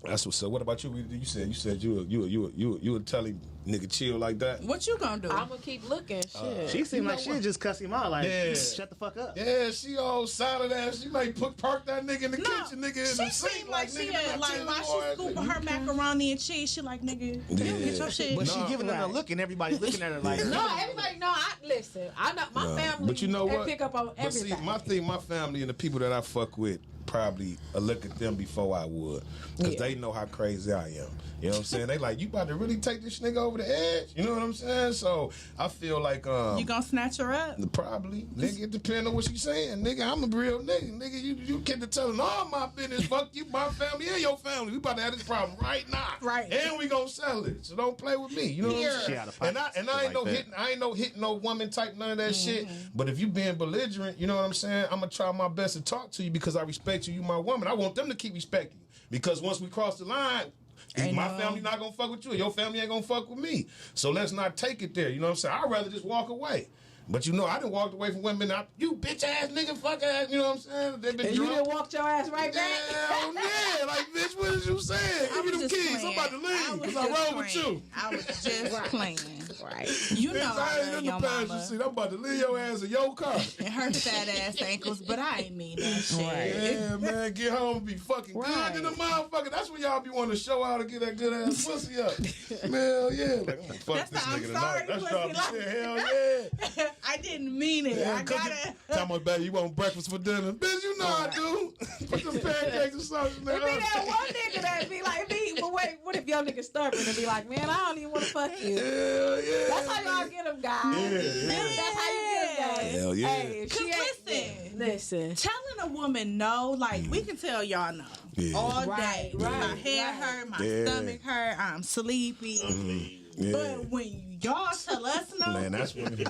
That's what's up. What about you? You said you would tell him nigga chill like that. What you gonna do? I'm gonna keep looking. Shit. She seemed like she'd just cuss him out. Like, shut the fuck up. Yeah, she all solid ass. She might park that nigga in the kitchen, nigga in the sink. She seemed like she had, like, while she scooping her macaroni and cheese, she like, nigga, you get your shit. But she giving them a look, and everybody's looking at her like. No, everybody know. Listen. I know my family. But you know what? Pick up on everything. But see, my family and the people that I fuck with probably look at them before I would, because they know how crazy I am. You know what I'm saying? They like, you about to really take this nigga over the edge? You know what I'm saying? So I feel like you gonna snatch her up? Probably, nigga. It depends on what she's saying, nigga. I'm a real nigga, nigga. You get to telling all my business. Fuck you, my family, and your family. We about to have this problem right now, right? And we gonna settle it. So don't play with me. You know what I'm saying? And I ain't no hitting no woman type none of that shit. But if you being belligerent, you know what I'm saying? I'm gonna try my best to talk to you because I respect you. You my woman. I want them to keep respecting you because once we cross the line. My family not gonna fuck with you, your family ain't gonna fuck with me. So let's not take it there. You know what I'm saying? I'd rather just walk away. But you know, I done walked away from women. You bitch ass nigga, fuck ass. You know what I'm saying? They been and drunk. You done walked your ass right back. Yeah, like bitch, what is you saying? Give me them keys. I'm about to leave because I roll with you. I was just playing. Right. You know, I ain't in the passenger seat. I'm about to leave your ass in your car. And her fat ass ankles, but I ain't mean that shit. Right. Yeah, man, get home and be fucking good in the motherfucker. That's when y'all be wanting to show out and get that good ass pussy up. Man, yeah. Like, I'm gonna fuck this nigga tonight. That's y'all shit. Hell yeah. I didn't mean it. Yeah, I gotta. Tell my baby, you want breakfast for dinner? Bitch, you know I do. Put some pancakes and sausage in there. It be that one nigga that be like me, but wait, what if your nigga stubborn and be like, man, I don't even want to fuck you. Hell yeah. That's how y'all get them, guys. Yeah. That's how you get them, guys. Hell yeah. Hey, listen. Telling a woman no, like we can tell y'all no all day. Right. My head hurt, my stomach hurt, I'm sleepy. But when y'all tell us no, man, that's when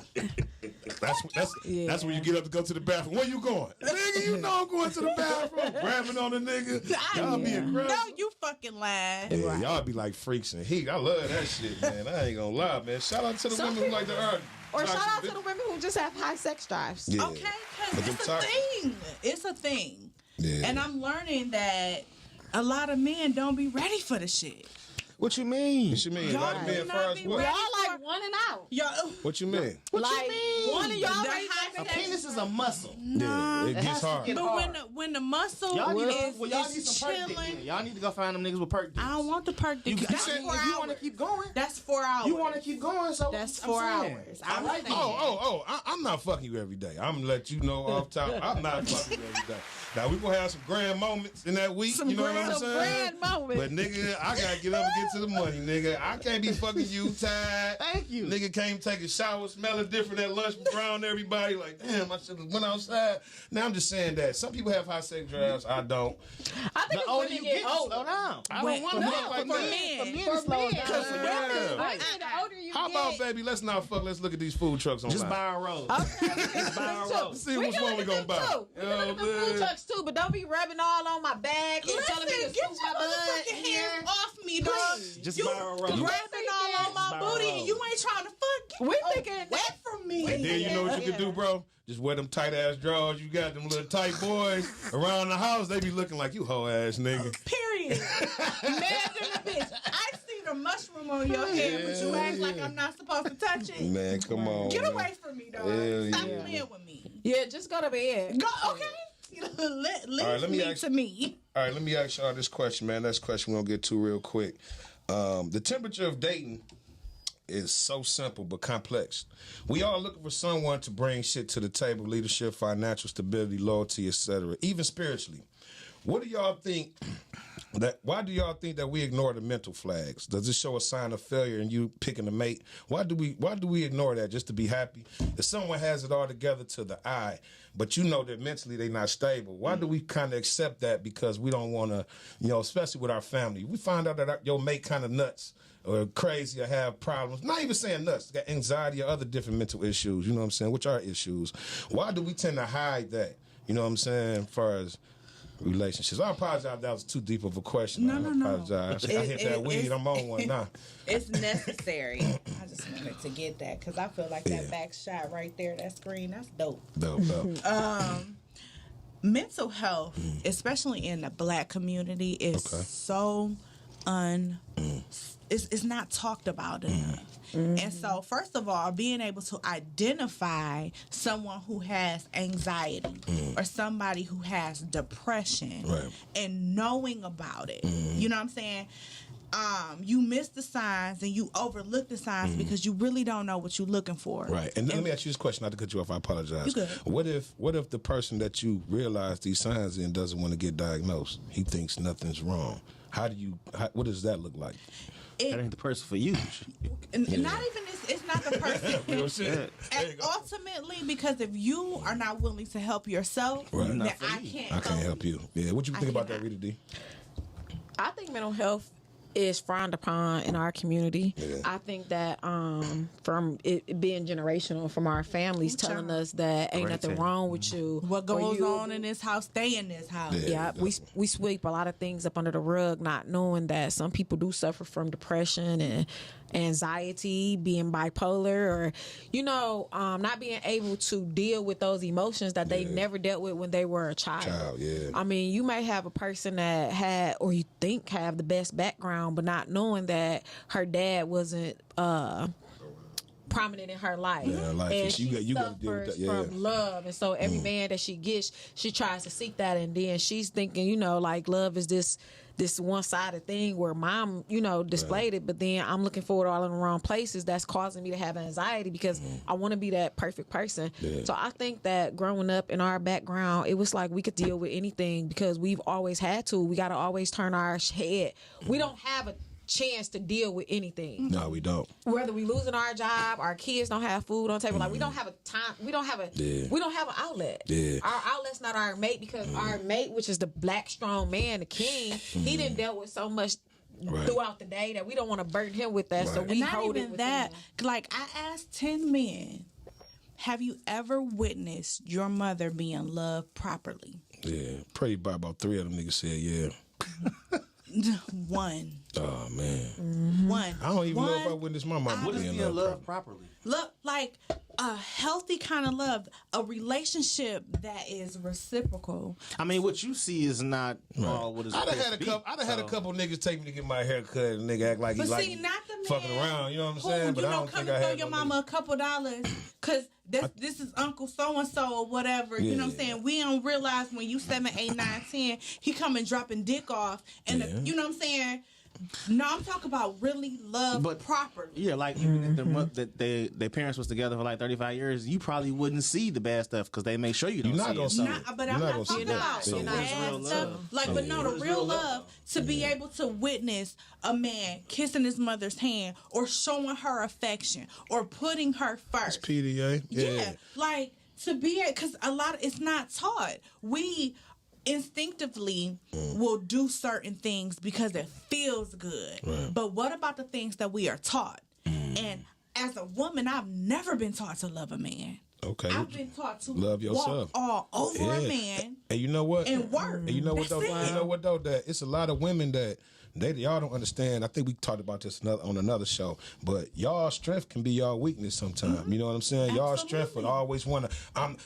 that's when you get up to go to the bathroom. Where you going? Nigga, you know I'm going to the bathroom. Grabbing on the nigga. Y'all be aggressive. No, you fucking lie. Yeah, y'all be like freaks and heat. I love that shit, man. I ain't gonna lie, man. Shout out to the women who like to argue. Or shout out to the women who just have high sex drives. Yeah. Okay, because it's a thing. It's a thing. Yeah. And I'm learning that a lot of men don't be ready for the shit. What you mean? What you mean? A lot of men as far as what? Y'all like one and out. What you mean? What you mean? One of y'all a penis is a muscle. Yeah, it gets hard. But when the muscle is chilling, y'all need to go find them niggas with perk dicks. I don't want the perk dicks. If you want to keep going, that's 4 hours. You want to keep going, so that's 4 hours. I'm not fucking you every day. I'm gonna let you know off top. I'm not fucking you every day. Now we gonna have some grand moments in that week. You know what I'm saying? Some grand moments. But nigga, I gotta get up and get to the money, nigga. I can't be fucking you tired. Thank you. Nigga can't take a shower smelling different at lunch around everybody. Like, damn, I should have went outside. Now I'm just saying that some people have high sex drives. I don't. I think the older you get, slow down. I don't want to look like that. For men. How about, baby, let's not fuck. Let's look at these food trucks online. Just buy a roll. Just buy a roll. See which one we gonna buy. We can look at the food trucks too, but don't be rubbing all on my back and telling me to get scoop my butt your hands off me, dog. Just buy a roll. Grabbing all on my booty and you ain't trying to fuck. We thinking that from me. And then you know what you can do, bro? Just wear them tight ass drawers. You got them little tight boys around the house. They be looking like you hoe ass nigga. Period. Mad than a bitch. I see the mushroom on your head, but you act like I'm not supposed to touch it. Man, come on. Get away from me, dog. Stop playing with me. Yeah, just go to bed. Go, okay. Let me. All right, let me ask y'all this question, man. That's a question we're going to get to real quick. The temperature of dating is so simple but complex. We all looking for someone to bring shit to the table: leadership, financial stability, loyalty, etc., even spiritually. What do y'all think? Why do y'all think that we ignore the mental flags? Does it show a sign of failure in you picking a mate? Why do we ignore that just to be happy? If someone has it all together to the eye, but you know that mentally they're not stable, why do we kind of accept that? Because we don't want to, especially with our family. We find out that your mate kind of nuts or crazy or have problems. Not even saying nuts. Got anxiety or other different mental issues, you know what I'm saying, which are issues. Why do we tend to hide that, you know what I'm saying, as far as relationships? I apologize, that was too deep of a question. No. I apologize. I hit that weed, I'm on one now. It's necessary. I just wanted to get that because I feel like that back shot right there, that screen, that's dope. Mental health, especially in the Black community, is so it's not talked about enough. And so, first of all, being able to identify someone who has anxiety or somebody who has depression and knowing about it, you know what I'm saying? You miss the signs and you overlook the signs because you really don't know what you're looking for. Right. And let me ask you this question, not to cut you off, I apologize. You good. What if the person that you realize these signs in doesn't want to get diagnosed? He thinks nothing's wrong. What does that look like? That ain't the person for you. Not even this. It's not the person. And ultimately, because if you are not willing to help yourself, then I can't help you. Yeah. What you think about that, Rita D? I think mental health is frowned upon in our community. Yeah. I think that from it being generational, from our families telling us that ain't nothing wrong with you. What goes on in this house, stay in this house. Yeah, we sweep a lot of things up under the rug, not knowing that some people do suffer from depression and anxiety, being bipolar, or not being able to deal with those emotions that they never dealt with when they were a child. I mean, you may have a person that had, or you think have the best background, but not knowing that her dad wasn't prominent in her life. And she suffers from love, and so every man that she gets, she tries to seek that, and then she's thinking, like love is this one-sided thing where mom, displayed it, but then I'm looking for it all in the wrong places. That's causing me to have anxiety because I want to be that perfect person. So I think that growing up in our background, it was like we could deal with anything because we've always had to. We got to always turn our head. We don't have a chance to deal with anything. No, we don't. Whether we losing our job, our kids don't have food on the table, like we don't have a time, we don't have an outlet. Our outlet's not our mate because our mate, which is the black strong man, the king, he didn't deal with so much throughout the day that we don't want to burden him with that. So we hold it with that. Like I asked 10 men, have you ever witnessed your mother being loved properly? Yeah, probably about 3 of them niggas said yeah. One. Oh man. One. I don't even know if I witnessed my mama being loved properly. Look, like a healthy kind of love, a relationship that is reciprocal. I mean, what you see is not all what is. I'd have had a couple niggas take me to get my hair cut, and nigga act like he's like fucking around. You know what I'm saying? But I don't think I had your mama a couple dollars because this is Uncle so and so or whatever. You know what I'm saying? We don't realize when you 7, 8, 9, 10, he coming dropping dick off, and you know what I'm saying? No, I'm talking about really love properly. Yeah, like even if their parents was together for like 35 years, you probably wouldn't see the bad stuff because they make sure you don't see it. But I'm not talking about the bad stuff. Like, but no, the real love to be able to witness a man kissing his mother's hand or showing her affection or putting her first. It's PDA. Yeah, like to be because it's not taught. We instinctively will do certain things because it feels good. But what about the things that we are taught? And as a woman, I've never been taught to love a man. Okay. I've been taught to love yourself all over a man. And you know what? And work. And you know what though? You know what though? That it's a lot of women that y'all don't understand. I think we talked about this on another show, but y'all strength can be y'all weakness sometimes. You know what I'm saying? Y'all strength would always want to.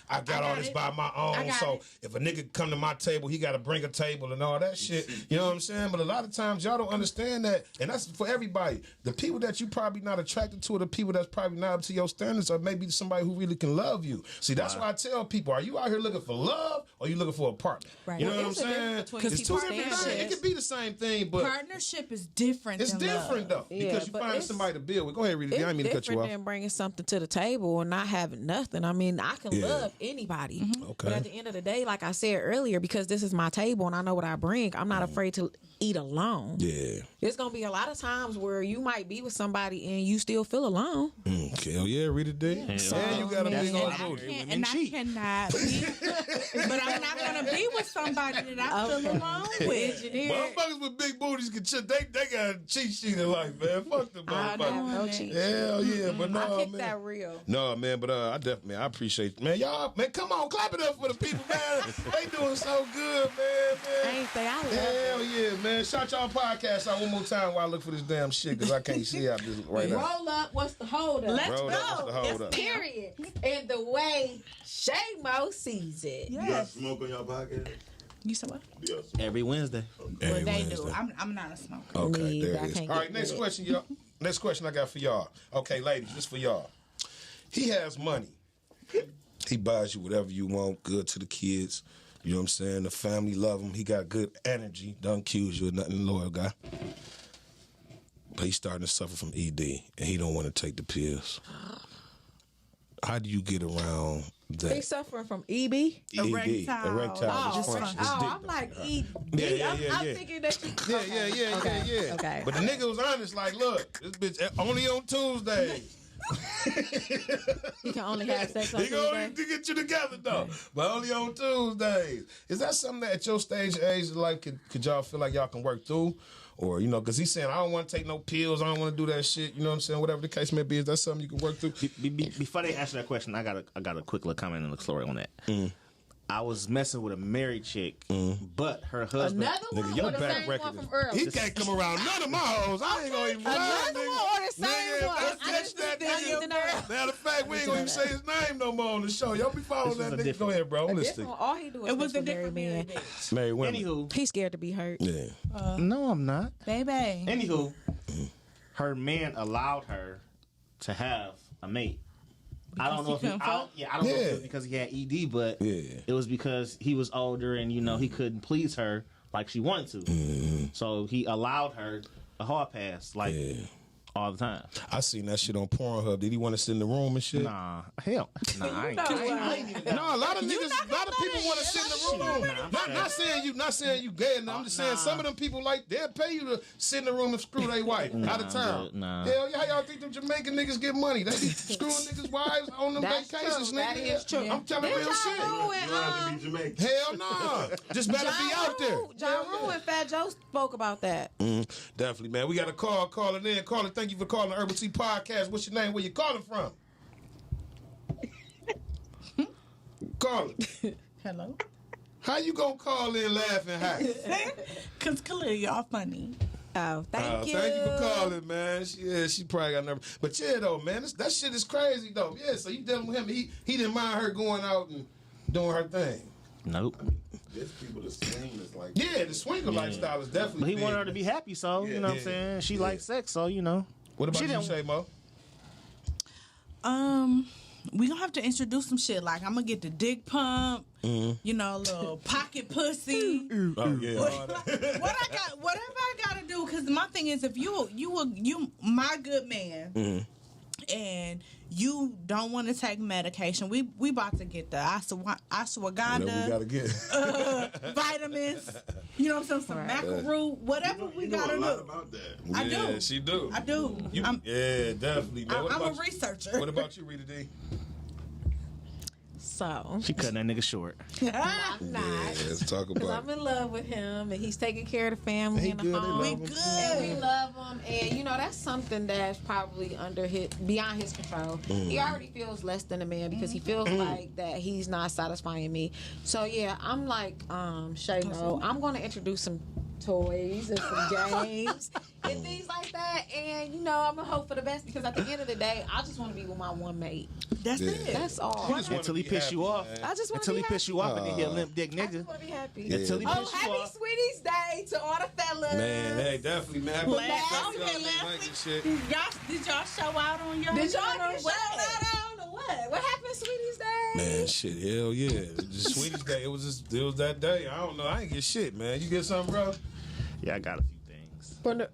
I got all this by my own. So if a nigga come to my table, he got to bring a table and all that shit. You know what I'm saying? But a lot of times y'all don't understand that, and that's for everybody. The people that you probably not attracted to, are the people that's probably not up to your standards, or maybe somebody who really can love you. See, that's why I tell people: are you out here looking for love, or you looking for a partner? Right. You know what I'm saying? Because it's two different things. It could be the same thing, but partnership is different. It's different though, because you find somebody to build with. Go ahead, Rita. I didn't mean to cut you off. It's different than bringing something to the table or not having nothing. I mean, I can love anybody, but at the end of the day, like I said earlier, because this is my table and I know what I bring, I'm not afraid to eat alone. Yeah, there's gonna be a lot of times where you might be with somebody and you still feel alone. Hell yeah, Rita D. And you got a big old booty. And I cannot be, but I'm not gonna be with somebody that I feel alone with. Motherfuckers with big booties can they got a cheat sheet in life, man. Fuck them motherfuckers. No cheat. Hell yeah, but no, I keep man. that real. No, man, but I appreciate, man. Y'all, man, come on, clap it up for the people, man. They doing so good, man. Ain't they? I love Hell yeah, man. Shout y'all podcast out one more time while I look for this damn shit because I can't see out this right now. Roll up. What's the hold up? Let's Roll go. Up, what's the hold up? Period. And the way Shay Mo sees it. You got smoke on your podcast? You said what? Every Wednesday. Well, they do. I'm not a smoker. Okay, there it is. All right, next question, y'all. Next question I got for y'all. Okay, ladies, this for y'all. He has money. He buys you whatever you want, good to the kids. You know what I'm saying? The family love him. He got good energy. Don't accuse you of nothing, loyal guy. But he's starting to suffer from ED, and he don't want to take the pills. How do you get around that? He's suffering from EB? Erectile dysfunction. I'm like, ED. I'm thinking that you... Yeah. Okay. But the nigga was honest, like, look, this bitch only on Tuesdays. He can only have sex on He Tuesday? gonna get you together, though. But only on Tuesdays. Is that something that at your stage of age of life could y'all feel like y'all can work through? Or, you know, because he's saying, I don't want to take no pills. I don't want to do that shit. You know what I'm saying? Whatever the case may be, is that something you can work through? Before they answer that question, I got a quick little comment and a story on that. I was messing with a married chick, but her husband... Another one? Nigga, your or the back same record one is... from earlier? He can't come around none of my hoes. I ain't gonna even lie, Another nigga. one or the same one? If I catch that nigga... know. Matter of fact, we ain't gonna even say his name no more on the show. Y'all be following that nigga. Go ahead, bro. I'm listening. All he do is It was a married different man. Married women. Anywho. He's scared to be hurt. Yeah. No, I'm not. Baby. Anywho, her man allowed her to have a mate. I don't know if I don't know if it was because he had ED, but it was because he was older and he couldn't please her like she wanted to. So he allowed her a hard pass all the time. I seen that shit on Pornhub. Did he want to sit in the room and shit? Nah, hell, I ain't. No, a lot of niggas, a lot of people want to sit in the room. Not saying you gay. I'm just saying some of them people they'll pay you to sit in the room and screw their wife out of town. Hell yeah, how y'all think them Jamaican niggas get money? They be screwing niggas' wives on them vacations, nigga. That is true. I'm telling real shit. You don't have to be Jamaican. Hell nah. Just better be out there. John Rue and Fat Joe spoke about that. Definitely, man. We got a call it in. Caller, thank you for calling the Urbal Tea Podcast. What's your name? Where you calling from? Caller. Hello? How you gonna call in laughing high? Because clearly y'all funny. Oh, thank you. Thank you for calling, man. She probably got nervous. But yeah, though, man, that shit is crazy, though. Yeah, so you dealing with him. He didn't mind her going out and doing her thing. Nope. There's people that swing is like... Yeah, the swinger lifestyle is definitely But he big. wanted her to be happy, so, you know what I'm saying? She likes sex, so, What about you, Shay Mo? We gonna have to introduce some shit. Like, I'm gonna get the dick pump, a little pocket pussy. Oh, yeah. Whatever I gotta do, because my thing is, if you my good man, and you don't want to take medication, we about to get the ashwagandha, Whatever we gotta get. vitamins, you know what I'm saying, some macaroon, whatever we gotta do. About that. I do. Yeah, she do. I do. Yeah, definitely, man. I'm a researcher. What about you, Rita D? So She cutting that nigga short. I'm not. Yeah, let's talk Because about I'm in love with him, and he's taking care of the family He and the good, they home. love him. And we love him, and that's something that's probably beyond his control. He already feels less than a man because he feels like that he's not satisfying me. So yeah, I'm like Shay Mo. I'm going to introduce some toys and some games and things like that, and I'm gonna hope for the best because at the end of the day, I just want to be with my one mate. That's it. That's all. Until he piss you off. I just want to Until be he piss you off and then he a limp dick I nigga. just want to be happy. Yeah. Until he piss you Happy off. Sweeties Day to all the fellas. Man, hey, definitely, man. Happy Last birthday, week, y'all, Mike and shit. Did y'all show out on your? Did y'all get shout out or what? What happened, Sweeties Day? Man, shit, hell yeah. The sweetest day. It was that day. I don't know. I ain't get shit, man. You get something, bro? Yeah, I got a few things. From the,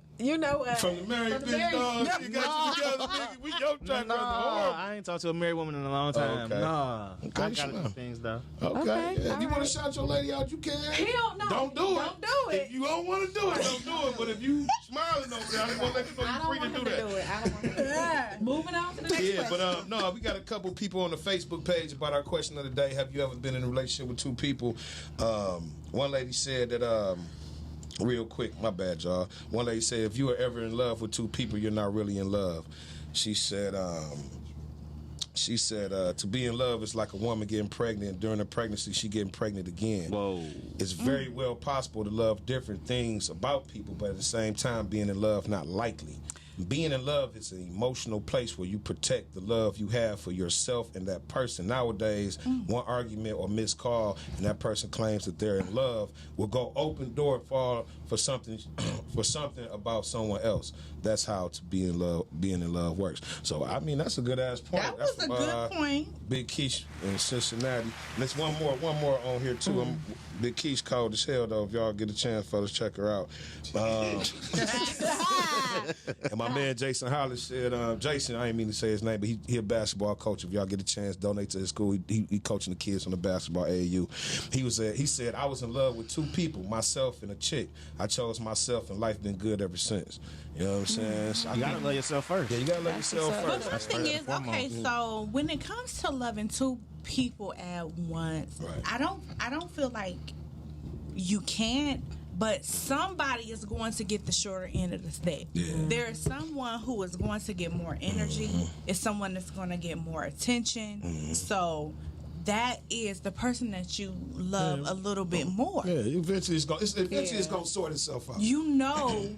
From the married bitch, dog. You got you together, nigga. We your track record horrible. I ain't talked to a married woman in a long time. Okay. Nah. Okay, I got a sure. few things, though. Okay. Yeah. If you want right. to shout your lady out, you can. Hell no. Don't do it. Don't do it. If you don't want to do it, don't do it. But if you smiling over there, I just want to let you know I you're don't free want to him do to that. do it. I don't want him to do it. Moving on to the next Yeah, question. but no, we got a couple people on the Facebook page about our question of the day. Have you ever been in a relationship with two people? One lady said that, real quick, my bad, y'all. One lady said, if you are ever in love with two people, you're not really in love. She said, to be in love is like a woman getting pregnant. During the pregnancy, she getting pregnant again. Whoa. It's very well possible to love different things about people, but at the same time, being in love, not likely. being in love is an emotional place where you protect the love you have for yourself and that person. Nowadays, one argument or missed call and that person claims that they're in love will go open door for something for something about someone else. That's how to being in love works. So I mean, that's a good ass point. That's a good point. Big Keish in Cincinnati. And there's one more on here too. Big Keish cold as hell though. If y'all get a chance, fellas, check her out. And my man Jason Hollis said, Jason, I ain't mean to say his name, but he a basketball coach. If y'all get a chance, donate to his school. He coaching the kids on the basketball AAU. He said, I was in love with two people, myself and a chick. I chose myself, and life been good ever since. You know what I'm saying? So you gotta love yourself first. Yeah, you gotta love yourself first. But the thing is, okay, so when it comes to loving two people at once, right. I don't feel like you can't, but somebody is going to get the shorter end of the stick. Yeah. There is someone who is going to get more energy. It's someone that's going to get more attention. So that is the person that you love a little bit more. Yeah, eventually it's going to sort itself out. You know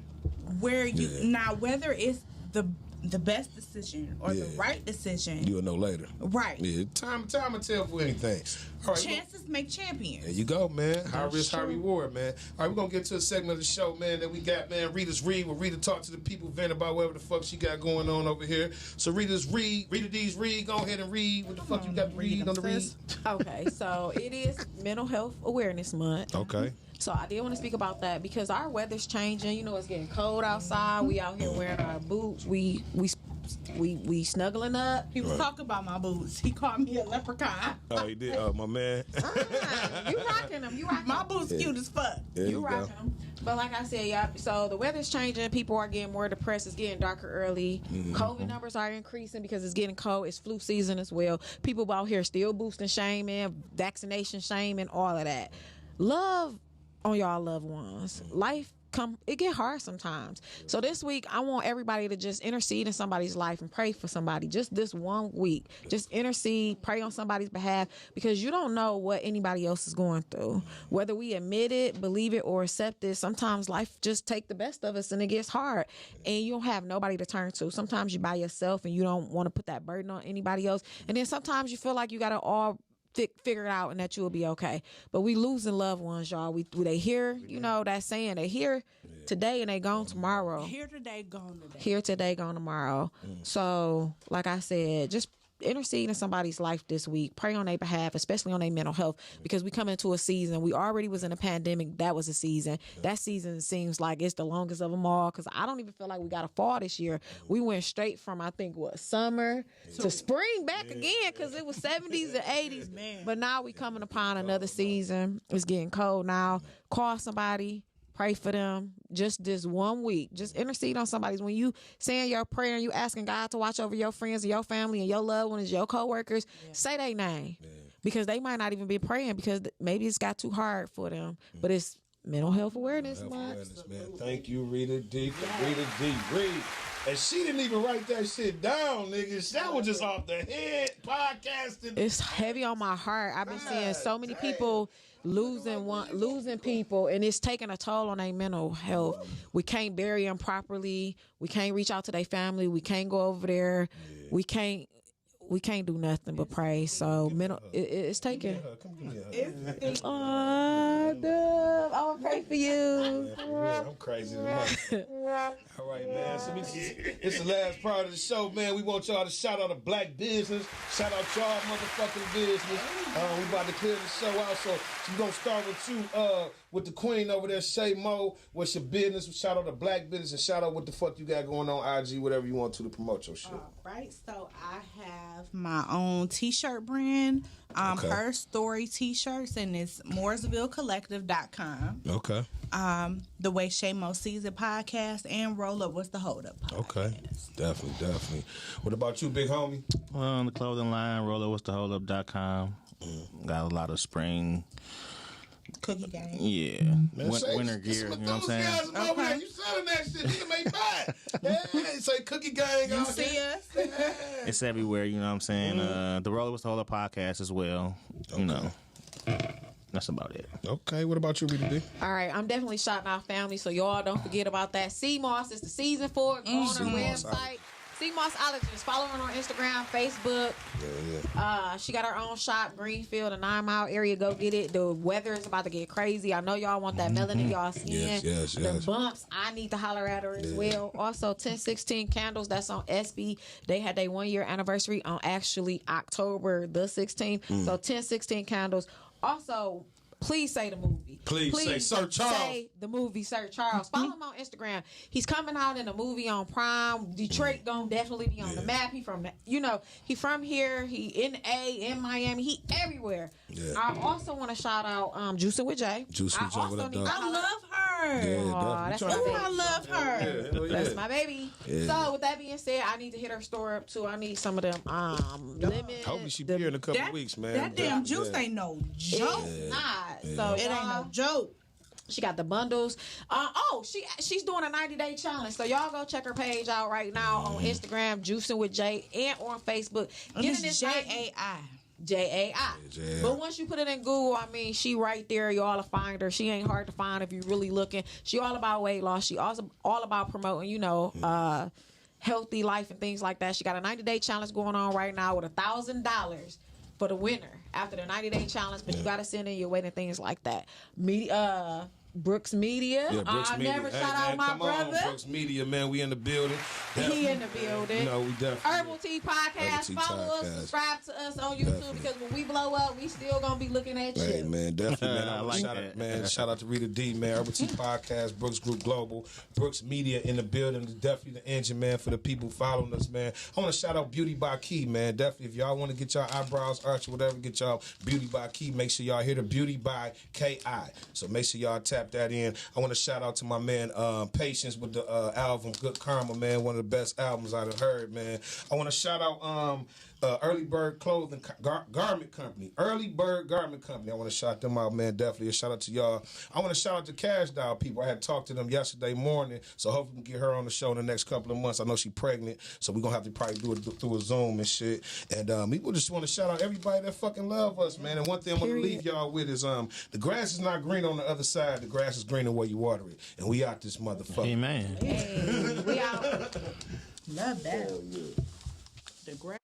where you now, whether it's the best decision or the right decision, you'll know later. Right. Yeah, time will tell for anything. All right, chances make champions. There you go, man. High risk, high reward, man. All right, we're gonna get to a segment of the show, man, that we got, man. Rita's Read. Where Rita talk to the people, vent about whatever the fuck she got going on over here. So Rita's Read, Rita D's Read. Go ahead and read what the fuck you got to read on the read. Okay, so it is Mental Health Awareness Month. Okay. So I did want to speak about that because our weather's changing. You know, it's getting cold outside. We out here wearing our boots. We snuggling up. He was talking about my boots. He called me a leprechaun. Oh, he did. My man. You rocking them. My boots cute as fuck. You rocking them. But like I said, y'all, so the weather's changing. People are getting more depressed. It's getting darker early. COVID numbers are increasing because it's getting cold. It's flu season as well. People out here still boosting shaming, vaccination shaming, all of that. Love on y'all loved ones. Life it get hard sometimes. So this week I want everybody to just intercede in somebody's life and pray for somebody. Just this 1 week. Just intercede, pray on somebody's behalf, because you don't know what anybody else is going through. Whether we admit it, believe it, or accept it, sometimes life just take the best of us and it gets hard and you don't have nobody to turn to. Sometimes you're by yourself and you don't want to put that burden on anybody else. And then sometimes you feel like you got to all figure it out and that you'll be okay. But we losing loved ones, y'all. They here, you know that saying, they here today and they gone tomorrow. Here today, gone today. Here today, gone tomorrow. So like I said, just intercede in somebody's life this week. Pray on their behalf, especially on their mental health, because we come into a season. We already was in a pandemic. That was a season. That season seems like it's the longest of them all, because I don't even feel like we got a fall this year. We went straight from, I think, summer to spring back again, because it was 70s and 80s. But now we coming upon another season. It's getting cold now. Call somebody. Pray for them. Just this 1 week. Just intercede on somebody's. When you saying your prayer and you asking God to watch over your friends and your family and your loved ones, your coworkers, say their name. Because they might not even be praying because maybe it's got too hard for them. But it's Mental Health Awareness Month. Man. Thank you, Rita D. Rita D. Read. And she didn't even write that shit down, niggas. That was just off the head, podcasting. It's heavy on my heart. I've been seeing so many people losing people, and it's taking a toll on their mental health. We can't bury them properly. We can't reach out to their family. We can't go over there. We can't do nothing but pray. So it's taking. Oh, Dub, I will pray for you. Yeah, I'm crazy. All right, man. So it's the last part of the show, man. We want y'all to shout out a black business. Shout out y'all motherfucking business. We about to clear the show out. So we're going to start with you, with the queen over there, Shay Mo. What's your business? Shout out a black business and shout out what the fuck you got going on IG, whatever you want to promote your shit. All right. So I have my own t-shirt brand. Her Story t-shirts, and it's MooresvilleCollective.com. Okay. The Way Shay Mo Sees It podcast, and Roll Up What's the Hold Up podcast. Okay. Definitely. What about you, big homie? On the clothing line, RollUpWhat'sTheHoldUp.com. Got a lot of spring cookie gang. Yeah. Man, winter gear, you know what I'm saying? Over there. You selling that shit. Nigga make buy. Yeah, say cookie gang. You see us? It's everywhere, you know what I'm saying? The Roller Was the Whole Podcast as well. Okay. You know. That's about it. Okay, what about you, Rita D? All right, I'm definitely shouting out family, so y'all don't forget about that. CMOS is the season for it. Go on her website. CMOSologist. Follow her on Instagram, Facebook. She got her own shop, Greenfield, a 9 Mile area. Go get it. The weather is about to get crazy. I know y'all want that melanin in y'all skin. Yes. The bumps, I need to holler at her as well. Also, 1016 Candles, that's on SB. They had their 1 year anniversary on actually October the 16th. So 1016 Candles. Also, please say the movie. Please say Sir Charles. Say the movie Sir Charles. Follow him on Instagram. He's coming out in a movie on Prime. Detroit gonna definitely be on the map. He from he from here. He in Miami. He everywhere. Yeah. I also want to shout out Juicing with Jay. Juicing with Jay. What up, dog? I love her. Yeah, that's I love her. That's my baby. Yeah. So with that being said, I need to hit her store up too. I need some of them lemon. Hopefully she be here in a couple weeks, man. That damn juice ain't no joke. It's not. So it ain't no joke. She got the bundles. She's doing a 90-day challenge. So y'all go check her page out right now on Instagram, Juicing with Jay, and on Facebook. Get this JAI. JAI. But once you put it in Google, I mean, she right there. You all will find her. She ain't hard to find if you really looking. She all about weight loss. She also all about promoting, healthy life and things like that. She got a 90-day challenge going on right now with $1,000 for the winner after the 90-day challenge. But you got to send in your weight and things like that. Brooks Media. Yeah, Brooks Media. Never shout out my brother. Brooks Media, man. We in the building. He in the building. We definitely. Herbal Tea Podcast. Follow us, subscribe to us on YouTube because when we blow up, we still gonna be looking at you. Hey, man, definitely, man. I like that. Man, shout out to Rita D, man. Herbal Tea Podcast, Brooks Group Global, Brooks Media in the building. Definitely the engine, man, for the people following us, man. I want to shout out Beauty by Key, man. Definitely, if y'all want to get y'all eyebrows arched or whatever, get y'all Beauty by Key. Make sure y'all hear the Beauty by K.I. So make sure y'all tap that in. I want to shout out to my man Patience with the album Good Karma, man. One of the best albums I've heard, man. I want to shout out Early Bird Clothing Garment Company. Early Bird Garment Company. I want to shout them out, man. Definitely a shout out to y'all. I want to shout out to Cash Doll people. I had talked to them yesterday morning, so hopefully we can get her on the show in the next couple of months. I know she's pregnant, so we're going to have to probably do it through a Zoom and shit. And we just want to shout out everybody that fucking love us, man. And one thing I'm going to leave y'all with is the grass is not green on the other side. The grass is greener where you water it. And we out this motherfucker. Amen. Hey, we out. Love that. The grass.